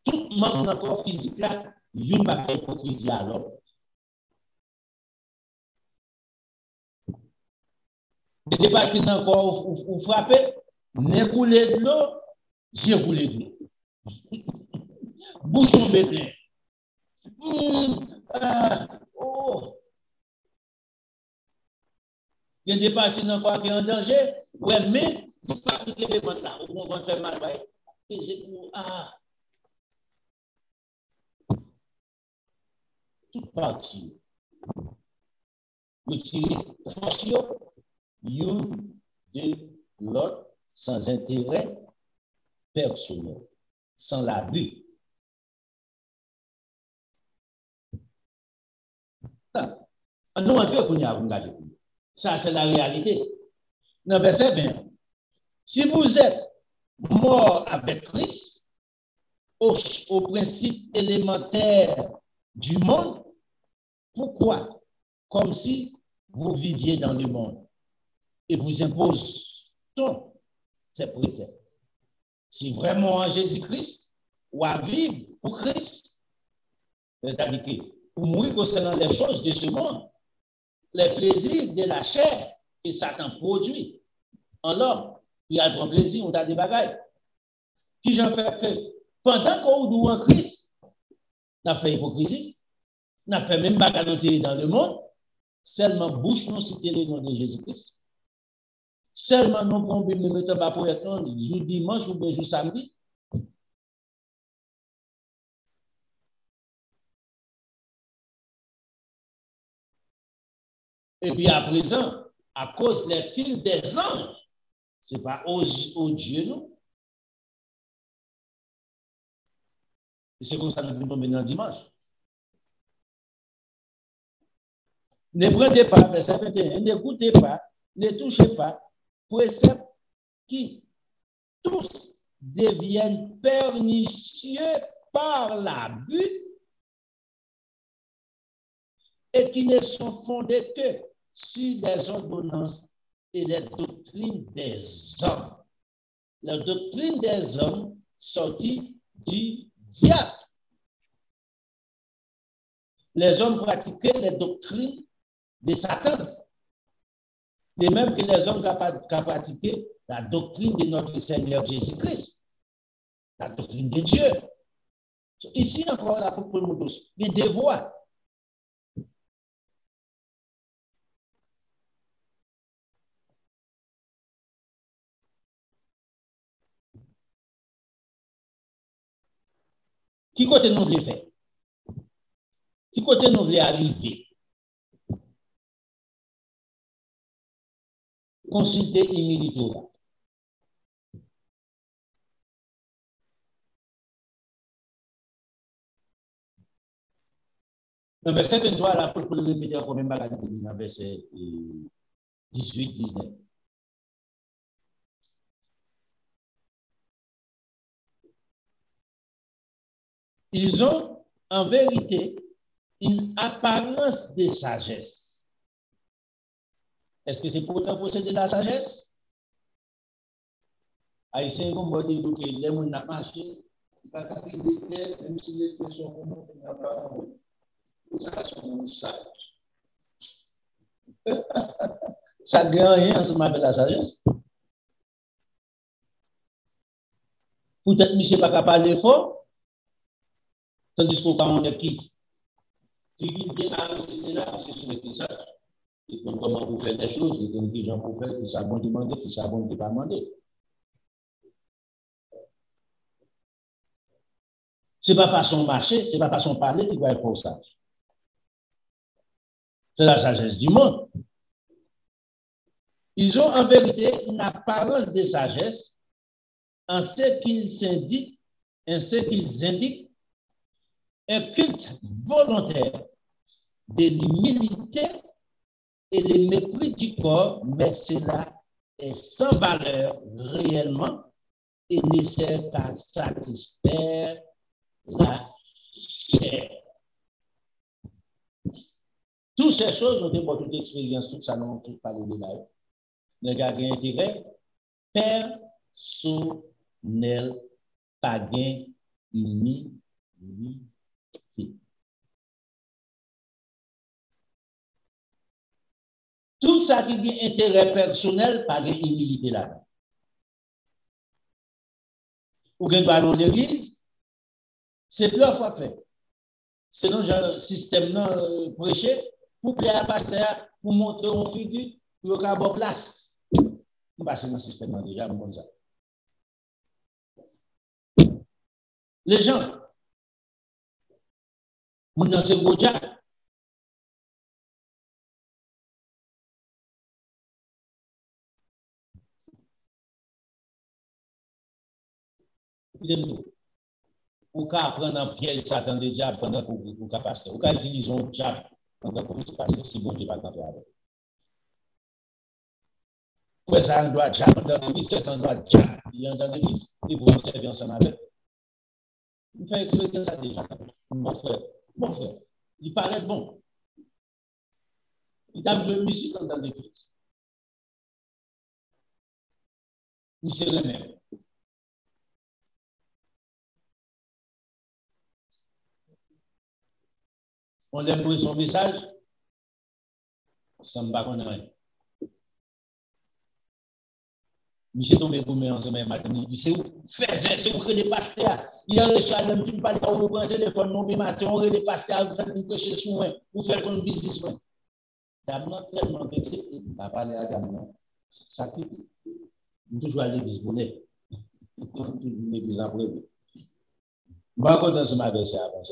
Tout membre dans le corps physique, là, il n'y a pas d'hypocrisie alors. Des parties dans le corps où frapper, ne couler de l'eau, j'ai coulé de l'eau. Bouchon bébé. Oh. Il y a des parties dans le corps qui sont en danger, ouais, mais il ne faut pas quitter les ventres là, ou on va mal. Et c'est pour. Toute partie. Retirer fonction, une de l'autre, sans intérêt personnel, sans l'abus. Nous entrons pour nous regarder. Ça, c'est la réalité. Non, ben c'est bien. Si vous êtes mort avec Christ, au principe élémentaire du monde, pourquoi? Comme si vous viviez dans le monde et vous imposons ces préceptes. Si vraiment en Jésus-Christ, ou à vivre pour Christ, c'est-à-dire que pour mourir concernant les choses de ce monde, les plaisirs de la chair que Satan produit en l'homme, il a le plaisir, on a des bagailles. Qui j'en fais que pendant qu'on est en Christ, on a fait hypocrisie, on a fait même bagaille dans le monde, seulement bouche non citer le nom de Jésus-Christ. Seulement non qu'on peut me mettre en pour attendre jour dimanche ou bien jour samedi. Et puis à présent, à cause des fils des anges, ce n'est pas au Dieu, non. C'est comme ça que nous tombons dans dimanche. Ne prenez pas, verset 21, n'écoutez pas, ne touchez pas, préceptes qui tous deviennent pernicieux par l'abus et qui ne sont fondés que sur les ordonnances et les doctrines des hommes. La doctrine des hommes sortie du diable. Les hommes pratiquaient les doctrines de Satan. De même que les hommes qui ont pratiqué la doctrine de notre Seigneur Jésus-Christ. La doctrine de Dieu. Ici encore, l'apôtre Paul nous dit, les devoirs. Qui côté nous voulons faire? Qui côté nous voulons arriver? Consulter l'humilité. Dans verset 23, l'apôtre Paul répète encore même dans verset 18-19. Ils ont en vérité une apparence de sagesse. Est-ce que c'est pourtant posséder la sagesse? Haïtien, comme on dit, que les gens n'ont pas marché, ils n'ont pas fait même si les personnes n'ont pas ça ne gagne rien ensemble avec la sagesse. Peut-être que je ne sais pas capable de fort, tandis qu'on on est qui vient à c'est là, c'est ça. Et comment vous faites les choses, et comment les gens vous faites, qui savent demander, qui savent ne pas demander. Ce n'est pas par son marché, ce n'est pas par son parler qui va être pour ça. C'est la sagesse du monde. Ils ont en vérité une apparence de sagesse en ce qu'ils indiquent un culte volontaire de l'humilité et le mépris du corps, mais cela est sans valeur réellement et ne sert qu'à satisfaire la chair. Toutes ces choses ont été pour toute expérience, tout ça, nous avons tout parlé de là. Le gars qui a intérêt, personnel, pas gain, humilité. Tout ça qui a intérêt personnel, pas gain, humilité là. Ou bien dans l'église, c'est plusieurs fois fait. C'est dans le système prêché pour plaire à pasteur, pour montrer une figure, pour avoir place. On passe dans le système déjà, comme ça. Les gens, on dans ce gros diable. Ou qu'à apprendre un piège Satan de diable pendant qu'on passe. Ou qu'à utiliser un diable pendant qu'on passe, si bon Dieu va camper avec. Pourquoi ça, on doit diable dans l'église, c'est un doit diable. Il y a dans l'église, il faut servir ensemble avec. Il fait expérience ça déjà. Mon frère, il paraît bon. Il a joué musique dans l'église. Il se remet. On a pris son message, ça me bat qu'on a rien. Monsieur tombé pour moi en semaine matin, il dit c'est où? C'est où que les pasteurs? Il a reçu à l'homme, tu ne parles pas, on prend le téléphone, mon matin, on regarde les pasteurs, vous faites une prêcher sur moi, vous faites un business. D'abord, tellement vexé, il va parler à Damien. Ça quitte. Il toujours à l'église pour l'aide. L'église après. Moi, quand on se m'a versé avant,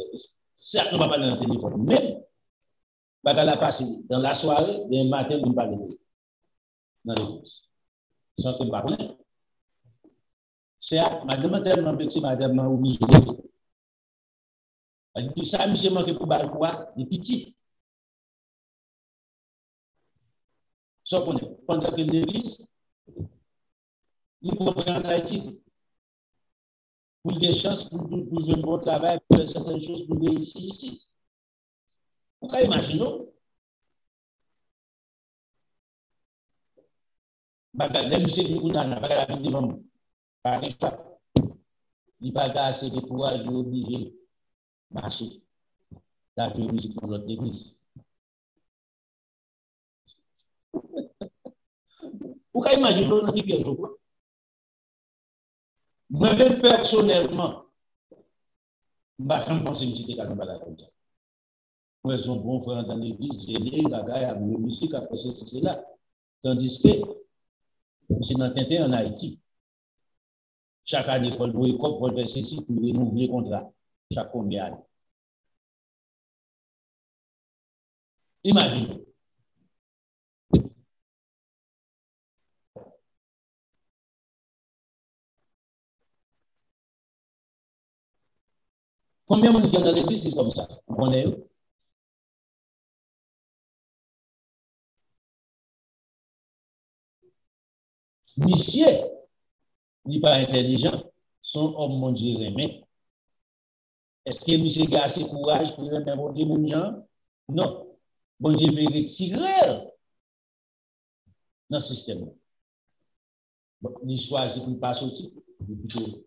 certes, on ne va pas dans le téléphone, mais on va passer dans la soirée, le matin, on va parler dans l'église. Sans que je parle. C'est madame tellement vexée, madame m'a obligé. Tout ça, monsieur manque pour quoi? Les petits. Ça qu'on est. Pendant que l'Église, il faut prendre en Haïti pour des chances, pour jouer un bon travail, pour faire certaines choses, pour réussir ici. Vous pouvez imaginer? Les musées qui ont dans la vie de l'homme, par exemple, il n'y a pas assez de courage d'obliger de marcher. La musique pour l'autre église. Vous pouvez imaginer dans qui piège quoi? Moi-même, personnellement, je ne sais pas si je suis comme ça. Moi, son bon frère dans l'église, c'est les bagailles à la musique, après c'est là. Tandis que, c'est dans Tintin en Haïti. Chaque année, il faut le boycott, il faut le faire ceci pour renouveler le contrat. Chaque combien d'années. Imaginez. Combien de gens dans l'église c'est comme ça? Vous connaissez? Monsieur, il n'est pas intelligent. Son homme, mon Dieu, remet. Est-ce que monsieur a assez courage pour remettre mon Dieu, mon gens? Non. Bon Dieu veut retirer dans le système. Bon, il choisit pour ne pas sortir. Il veut plutôt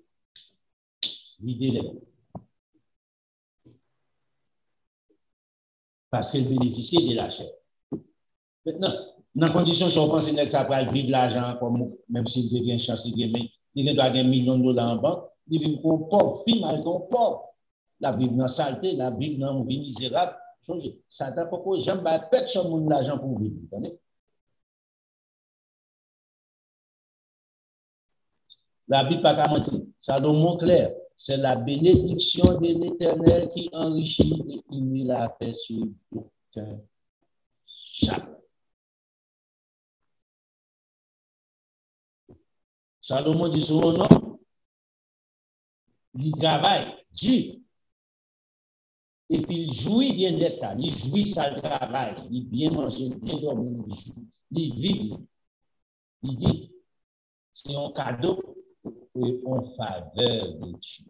vider les. Parce qu'elle bénéficie de la chair. Maintenant, dans la condition, si on pense que ça va vivre l'argent, comme même s'il devient une chance de gagner, il doit gagner $1 million en banque, il vit comme pauvre, puis mal comme pauvre. La vivre dans la saleté, la vivre dans une vie misérable. Ça n'a pas pourquoi j'aime pas personne de l'argent pour vivre. La Bible pas qu'à mentir. Ça donne mon clair. C'est la bénédiction de l'Éternel qui enrichit et unit la paix sur aucun chaque. Salomon dit son nom, il travaille, Dieu. Et puis il jouit bien d'être là, il jouit sa travail, il bien manger, bien dormir, il vit. Il dit, c'est un cadeau et en faveur de Dieu.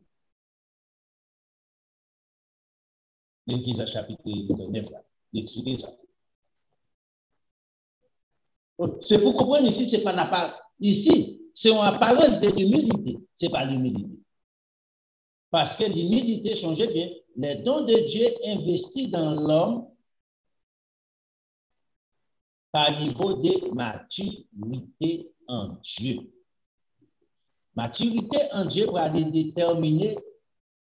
L'Église chapitre 9, là, il explique ça. C'est pour comprendre ici, c'est pas ici, c'est une apparence de l'humilité, c'est pas l'humilité. Parce que l'humilité, changez bien, les dons de Dieu investis dans l'homme par niveau de maturité en Dieu. Maturité en Dieu pour aller déterminer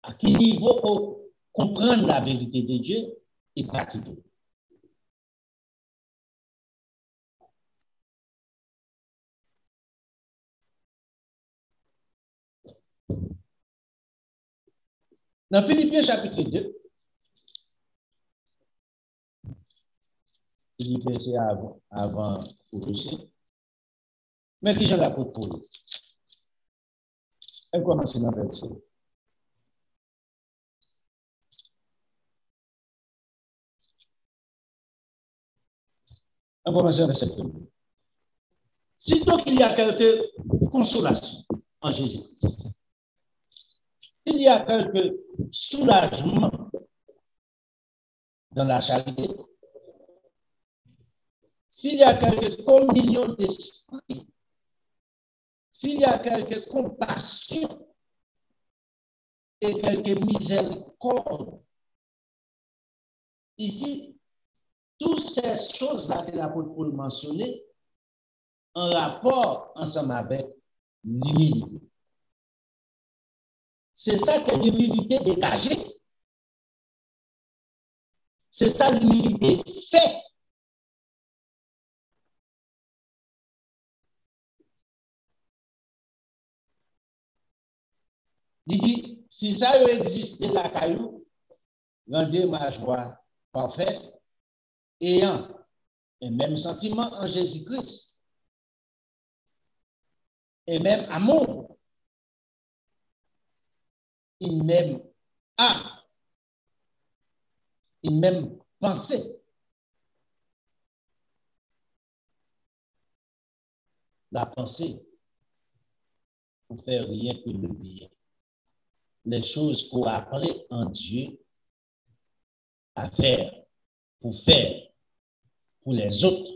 à quel niveau pour comprendre la vérité de Dieu et pratiquer. Dans Philippiens chapitre 2, Philippiens c'est avant aussi, mais qui j'en ai pour Paul? Elle commence dans le verset. On commence dans le verset. Si donc il y a quelque consolation en Jésus-Christ, s'il y a quelque soulagement dans la charité, s'il y a quelque communion d'esprit, s'il y a quelque compassion et quelque miséricorde, ici, toutes ces choses-là que l'apôtre Paul mentionnait en rapport ensemble avec l'humilité. C'est ça que l'humilité dégagée. C'est ça l'humilité fait. Il dit, si ça existe la caillou, rendez ma joie parfaite, ayant un même sentiment en Jésus-Christ, et même amour, une même âme, une même pensée. La pensée pour faire rien que le bien. Les choses qu'on appelait en Dieu à faire pour les autres.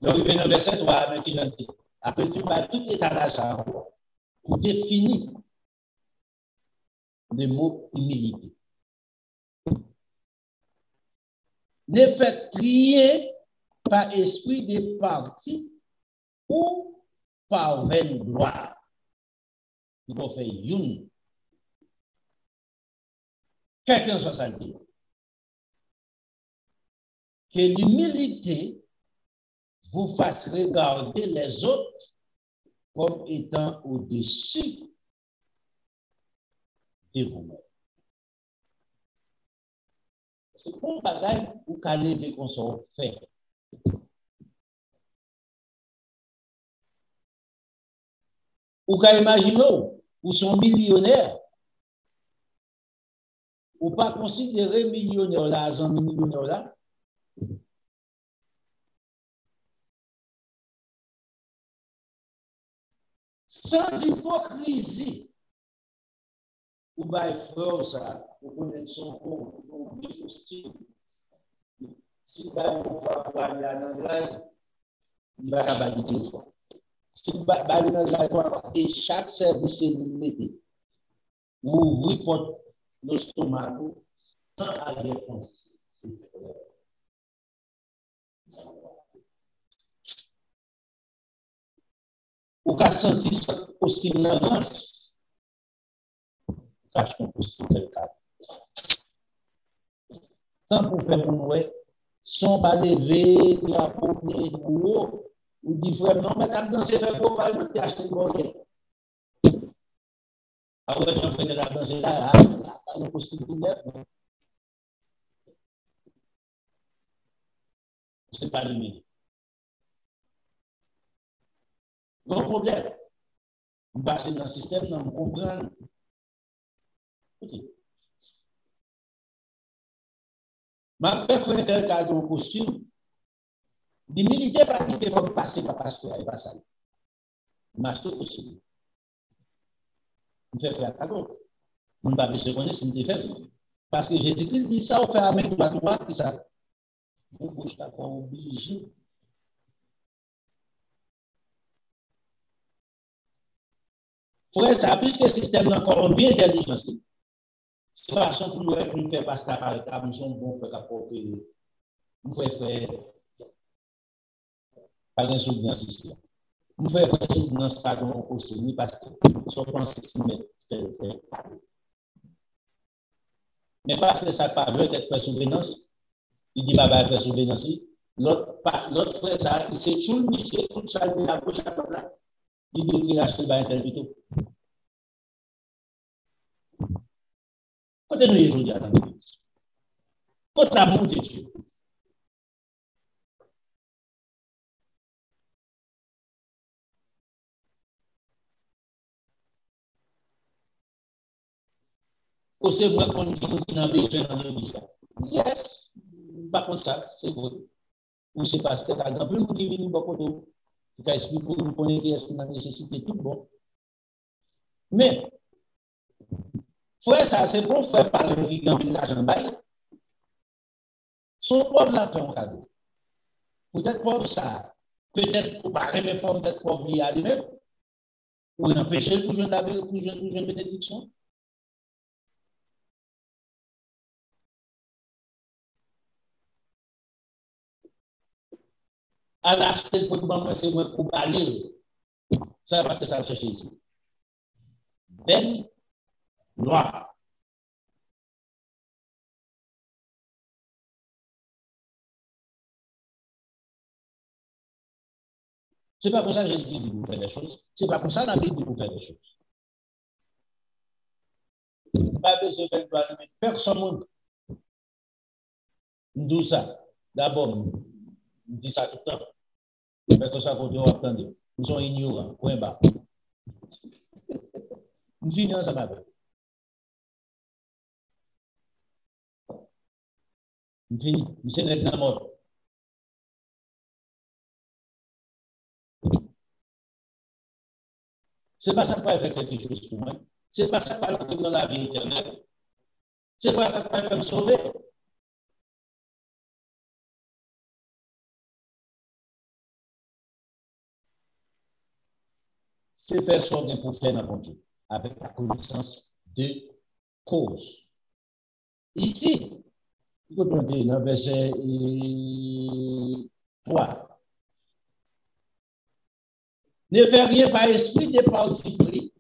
Donc, il vient dans le verset 3 avec l'identité. Après, tu vas tout étalage pour définir le mot humilité. Ne faites rien par esprit de parti ou par vaine gloire. Il faut faire une. Quelqu'un soit ça dire. Que l'humilité vous fasse regarder les autres comme étant au-dessus de vous-même. C'est pour bagaille ou caler qu'on s'en fait. Ou qu'à imaginer, ou sont millionnaires, ou pas considérer millionnaire là, un millionnaire là. Sans hypocrisie, ou bien frère ça, vous connaissez son corps, vous connaissez si vous avez un langage, il va acabar de dire ça. Si vous avez un langage, et chaque service est limité. Vous ouvrez votre l'estomac sans arrière-pensée. Ou qu'à sentir ça, parce qu'il n'avance. Cache qu'on peut se faire le cas. Sans pour faire pour nous, sans pas lever la peau de boulot, ou dit frère, non, mais t'as dansé, faire pour pas me acheter le bonnet. Après, j'en fais de la danse là, on peut se faire. C'est pas limité. Non problème. Vous passez dans le système, vous comprenez. Ok. Ma frère fait un cas de costume. Les militaires pas dit que vont passer par pasteur, et pas ça. M'acheter costume. Vous faites faire cadeau. Vous ne pouvez pas se connaître si vous fait. Parce que Jésus-Christ dit ça, on fait avec la droite, puis ça. Vous ne pouvez pas obligé. Frère, ça, puisque le système est encore bien intelligent, c'est pas façon pour nous faire passer par l'état, nous sommes bons pour apporter, nous faire pas de souvenance ici. Nous faisons faire souvenance par nos costumes, parce que nous pensons que mais parce que ça pas veut être fait souvenance, il dit pas faire souvenance. L'autre frère, ça, c'est tout le monsieur, tout ça, il a bouche à là. Il dit qu'il a acheté le interview. Quand nous y aujourd'hui à l'église, quand l'amour de Dieu, c'est vrai qu'on dit qu'on a besoin dans l'église. Yes, pas comme ça, c'est vrai. Ou c'est parce que par exemple, nous qui venons beaucoup de qui explique pour nous connaître qui est-ce qu'on a nécessité tout bon. Mais, frère, ça, c'est bon faire parler qui gagne l'argent bail. Son pauvre là fait un cadeau. Peut-être pauvre ça, peut-être pour pas aimer forme d'être pauvre lié à lui-même, ou empêcher pour une bénédiction. À l'acheter le produit, c'est moi pour aller. Ça, parce que ça cherche ici. Ben, loi. C'est pas pour ça que Jésus dit vous faire des choses. C'est pas pour ça que la Bible dit vous faire des choses. Pas besoin de faire gloire, mais personne ne dit ça. D'abord, on dit ça tout le temps. Mais que ça, quand on attend, nous sommes ignorants. Point bas. Nous finissons ensemble avec. Nous finissons. Nous sommes dans la mort. Ce n'est pas ça qui va faire quelque chose pour moi. Ce n'est pas ça qui va faire dans la vie éternelle. Ce n'est pas ça qui va me sauver. C'est faire ce qu'on est pour faire dans le monde avec la connaissance de cause. Ici, dans le verset 3, ne fais rien par esprit de parti pris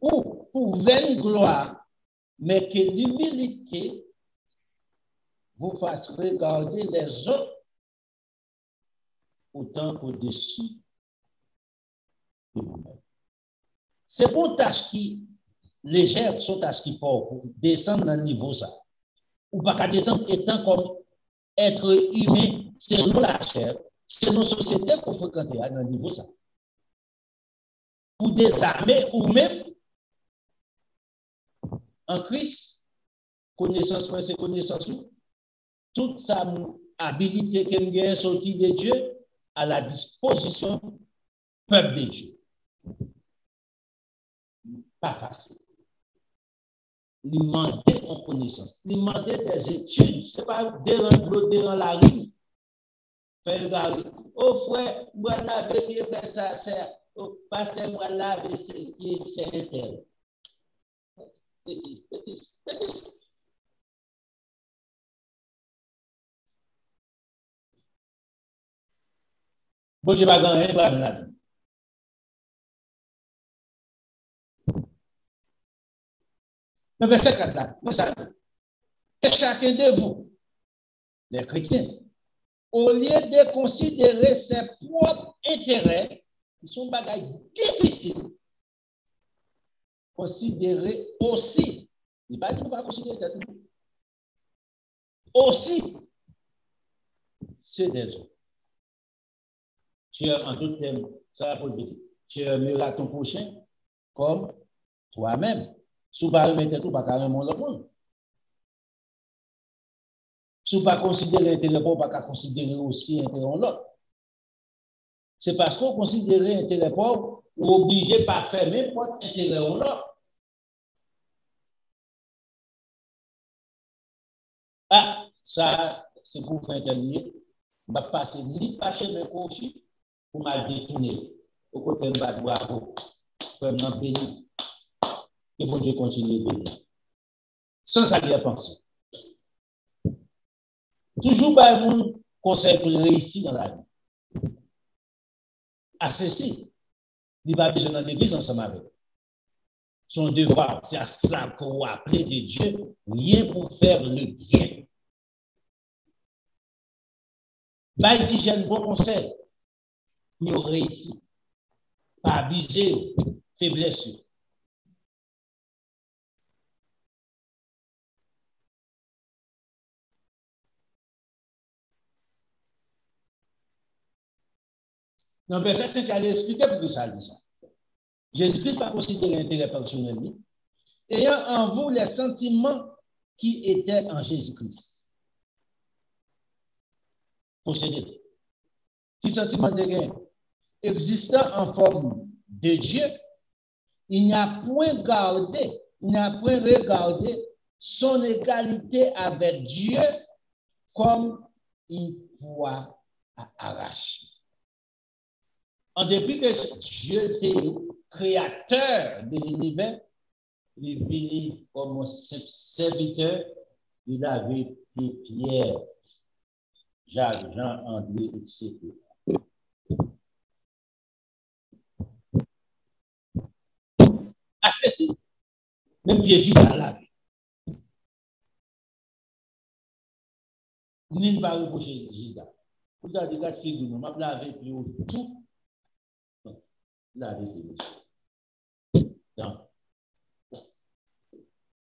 ou pour vaine gloire, mais que l'humilité vous fasse regarder les autres autant qu'au-dessus de vous-même. C'est pour tâche qui légère, sont tâches qui font pour descendre dans le niveau ça. Ou pas qu'à descendre étant comme être humain selon la chair, selon la société qu'on fréquente dans le niveau ça. Pour désarmer ou même en Christ, connaissance, c'est connaissance, toute sa habilité qu'elle gagne sortie de Dieu à la disposition du peuple de Dieu. Pas facile. Il demandait en connaissance, il demandait des études, ce n'est pas dans la rue. Faire regarder, oh frère, moi là, je vais faire ça, c'est, pasteur, moi là, c'est intel. Bon, je vais gagner, pas là. Le verset 4 là, vous savez, que chacun de vous, les chrétiens, au lieu de considérer ses propres intérêts, qui sont bagages difficiles, considérer aussi, il ne dit pas considérer tout, aussi ceux des autres. Tu as en tout terme, ça va dire, tu aimeras ton prochain comme toi-même. Si vous ne remettez tout, pas carrément le monde. Si vous ne considérez l'intérêt propre, pas considérer aussi l'intérêt de l'autre. C'est parce qu'on considère l'intérêt propre, ou obligé par faire même pour l'intérêt de l'autre. Ah, ça, c'est pour faire intervenir. Je vais passer ni par chez mes coachs pour mal détourner. Au côté de ma droite, pour me bénir. Et bon Dieu continue de bénir. Sans arrière-pensée. Toujours par mon conseil pour réussir dans la vie. À ceci, il va besoin dans l'église ensemble avec. Son devoir, c'est à cela qu'on va appeler de Dieu, rien pour faire le bien. Bah, il dit, j'ai un bon conseil pour réussir. Pas abuser, faiblesse. Dans le verset 5, elle a expliqué pourquoi ça dit ça. Jésus-Christ pas considéré l'intérêt personnel, ayant en vous les sentiments qui étaient en Jésus-Christ. Posséder. Qui sentiment de gain? Existant en forme de Dieu, il n'a point regardé son égalité avec Dieu comme une proie à arracher. En dépit que Dieu était créateur de l'univers, il vit comme un serviteur, il avait Pierre, Jacques, Jean, André, etc. À ceci, même Jésus a lavé. Ni ne va reprocher Jésus. Vous avez dit, la figure, on m'a lavé plus tout. Lavé plus. Donc,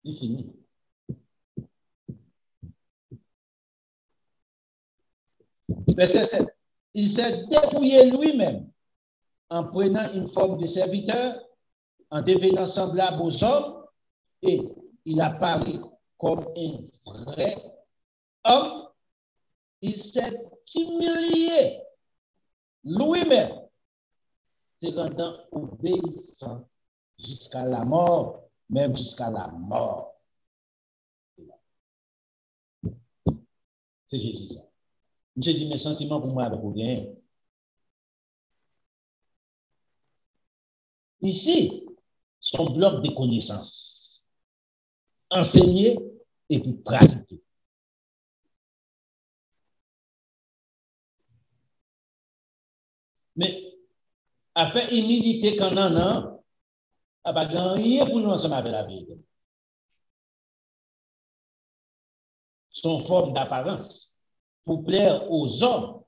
il finit. Verset 7. Il s'est dépouillé lui-même en prenant une forme de serviteur en devenant semblable aux hommes, et il apparaît comme un vrai homme, il s'est humilié lui-même, se rendant obéissant jusqu'à la mort, même jusqu'à la mort. C'est Jésus ça. Je dis mes sentiments pour moi avec rien. Ici, son bloc de connaissances. Enseigner et puis pratiquer. Mais après humilité qu'on en a, il n'y a rien pour nous ensemble avec la vie. Son forme d'apparence, pour plaire aux hommes,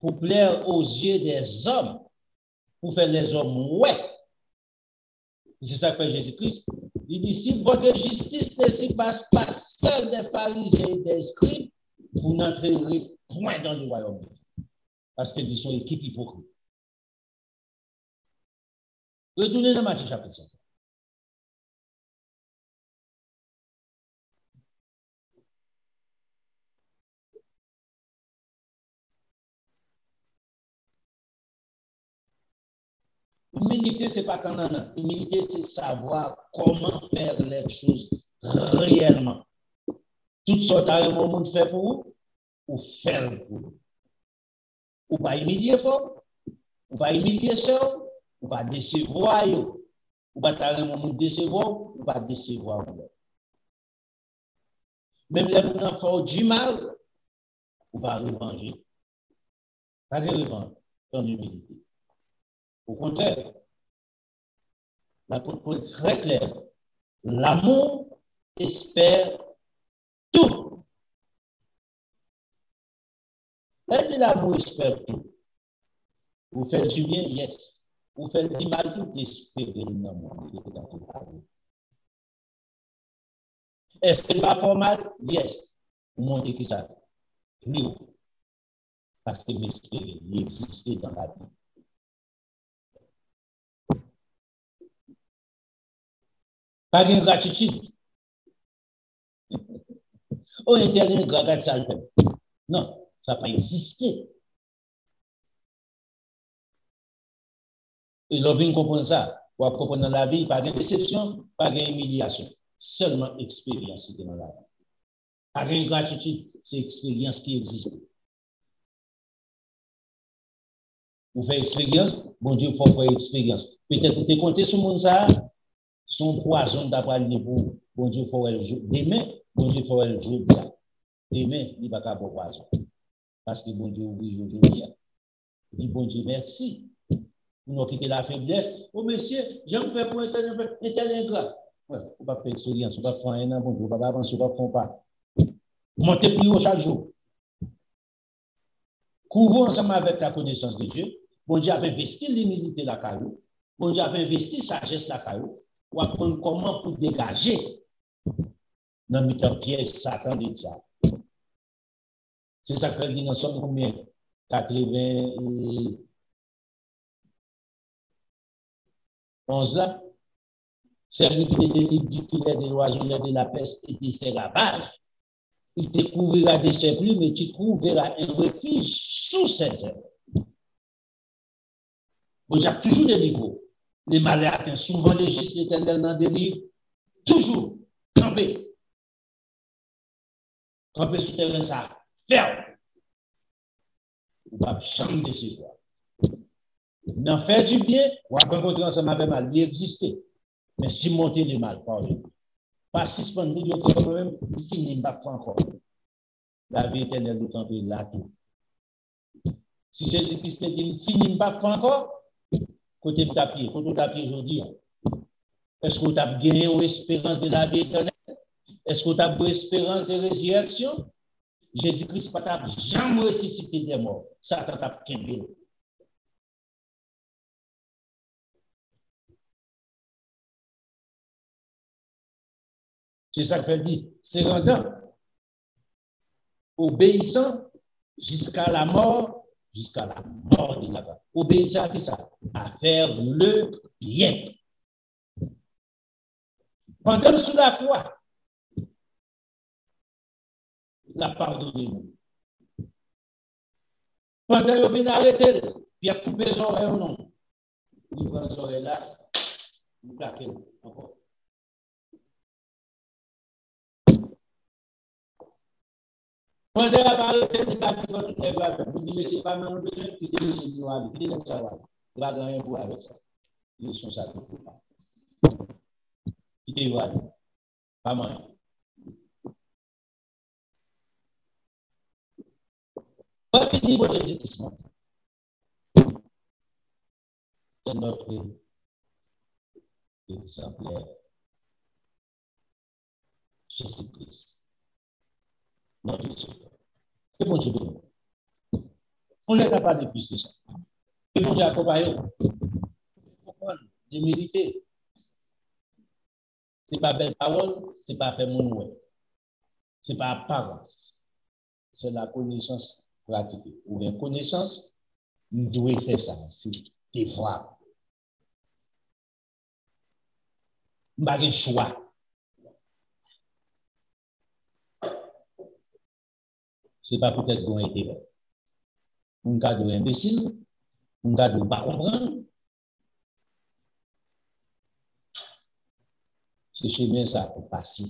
pour plaire aux yeux des hommes, pour faire les hommes ouais. C'est ça que fait Jésus-Christ. Il dit, si votre justice ne se passe pas seule des pharisiens et des scribes, vous n'entrerez point dans le royaume. Parce qu'ils sont équipe hypocrite. Retournez dans Matthieu chapitre 5. Humilité, ce n'est pas quand on a. Humilité, c'est savoir comment faire les choses réellement. Toutes sortes de monde fait pour vous, ou faire pour vous. Ou pas humilier fort, ou pas humilier seul, ou pas décevoir, ou pas carrément décevoir, ou pas décevoir. Même les gens qui font du mal, ou pas revenger. Pas de revanche, dans l'humilité. Au contraire, pour être très clair, l'amour espère tout. L'aide de l'amour espère tout. Vous faites du bien, yes. Vous faites du mal, tout espérer l'amour. Est-ce que pas formal? Yes. Vous montrez qui ça? Oui. Parce que l'espérer, il existe dans la vie. Pas de gratitude. On est dernier gratitude. Non, ça n'a pas existé. Et l'homme comprend ça. Pour comprendre la vie, pas de déception, pas d'humiliation. Seulement expérience dans la vie. Pas de gratitude, c'est expérience qui existe. Vous faites expérience, bon Dieu, il faut faire expérience. Peut-être que vous avez compté sur mon ça, son poison d'après le niveau, bon Dieu, il faut le jour. Demain, bon Dieu, il faut le jour. Demain, il ne va pas avoir poison. Parce que bon Dieu, oui, je veux dire. Il dit, bon Dieu, merci. Vous nous quittez la faiblesse. Oh, monsieur, j'aime faire pour un tel ingrat. Ouais, on va faire expérience, on va prendre un an, bon Dieu, on va avancer, on va prendre pas. Montez plus haut chaque jour. Couvrons ensemble avec la connaissance de Dieu. Bon Dieu a investi l'humilité la caillou. Bon Dieu a investi sagesse la caillou. Pour apprendre comment pour dégager dans le piège Satan de ça. C'est ça que dit dans son combien 91 là. Celui qui dit qu'il est de l'oiseau de la peste et de ses ravages, il te couvrira de ses plumes, mais tu trouveras un refuge sous ses ailes. Vous avez toujours des niveaux. Les malheurs atteignent souvent les justes, l'Éternel dans des livres. Toujours. Camper. Camper sur le terrain, ça. Ferme. Vous ne pouvez pas jamais décevoir. N'en faire du bien, vous avez rencontré ensemble avec mal. Il existait. Mais surmonter le mal, parlez. Pas suspendre le problème, il finit pas encore. La vie éternelle nous camper là tout. Si Jésus-Christ dit, finit pas encore, côté de papier, côté de papier aujourd'hui. Est-ce que vous avez gagné une espérance de la vie éternelle? Est-ce que vous avez une espérance de résurrection? Jésus-Christ n'a jamais ressuscité des morts. Satan t'a quitté. C'est ça que dit. C'est rendant obéissant jusqu'à la mort de là-bas. Obéissant à qui ça? À faire le bien. Pendant sous la croix, la pardonné nous. Pendant qu'il vient arrêter, il a coupé les oreilles ou non. Il prend les oreilles là, il plaque encore. Pendant qu'il a arrêté, il a dit votre nègre, vous dites, mais c'est pas mon besoin, puis il dit, c'est noir, il dit, ça va. Il va gagner pour avec ça. Ils sont ça pour pas. Il dit, voilà, pas mal. Quand il dit, votre Jésus-Christ, c'est notre exemplaire. Jésus-Christ. Notre Jésus. Que bon Dieu bénisse. On n'est pas de plus que ça. Que bon Dieu accompagne. De mériter. Ce n'est pas belle parole, ce n'est pas faire mon ouais. Ce n'est pas apparence. C'est la connaissance pratiquée. Ou bien connaissance, nous devons faire ça. C'est devoir. Nous n'avons pas de choix. Ce n'est pas peut-être bon intérêt. On garde imbécile, on garde pas comprendre. Ce chemin, ça pour passer.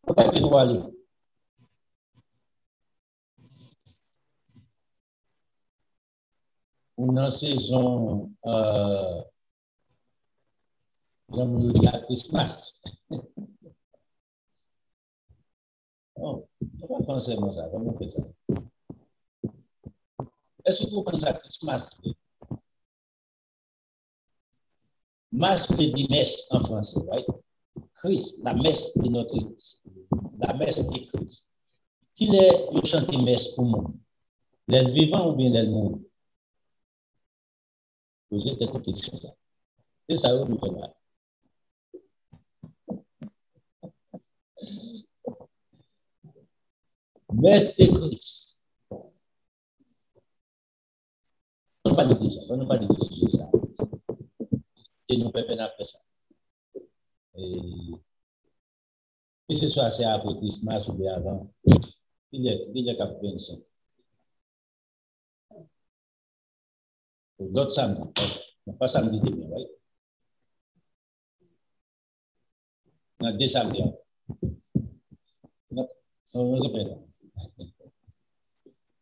Pourquoi il doit aller? Une saison, comme la Christmas. Oh, on va penser à ça, comment on fait ça? Est-ce que vous pensez à Christmas? Mass veut dire messe en français, right? Christ, la messe de notre Église. La messe de Christ. Qui est le chanter messe pour moi? L'aile vivant ou bien l'aile mort? Posez quelques questions. C'est ça, vous faites là. Messe de Christ. On ne pas dire ça. On ne pas dire ça. Et nous pouvons faire ça. Et que ce soit assez après Christmas ou bien avant, il est cap 25. L'autre samedi, pas samedi demain, oui. On a deux samedis. On répète.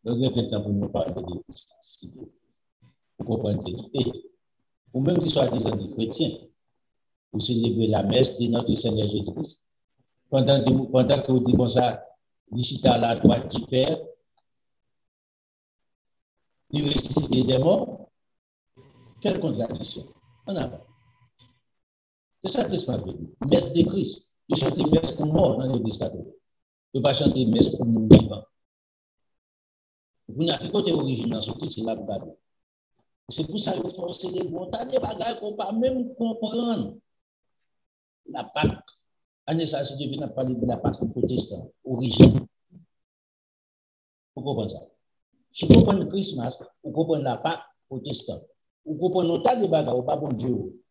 On répète pour nous parler de Christmas. Vous comprenez? Ou même qui soit des chrétiens, pour célébrer la messe de notre Seigneur Jésus-Christ. Pendant que vous dites comme ça, l'Ichita à la droite du Père, il ressuscité des morts, quelle contradiction? En avant. C'est ça que Christmas veut dire. Messe de Christ. Il chante messe pour mort dans l'église catholique. Il ne peut pas chanter messe pour nous vivants. Vous n'avez pas d'origine dans ce titre, c'est là bas. C'est pour ça qu'il faut célébrer des bagages qu'on ne peut pas même comprendre. La Pâque. Année ça, c'est devenu parler de la Pâque protestante, origine. Vous comprenez ça? Si vous comprenez Christmas, vous comprenez la Pâque protestante. Vous comprenez le tas de bagages, vous pas bon Dieu.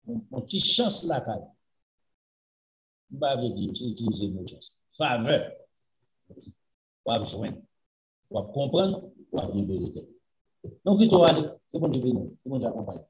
Une petite chance là, quand même. Vous n'avez dit, utilisez vos chances. Faveur. Vous besoin. Vous comprendre, vous vivre vérité. Donc, il faut aller, c'est bon Dieu, c'est bon Dieu accompagne.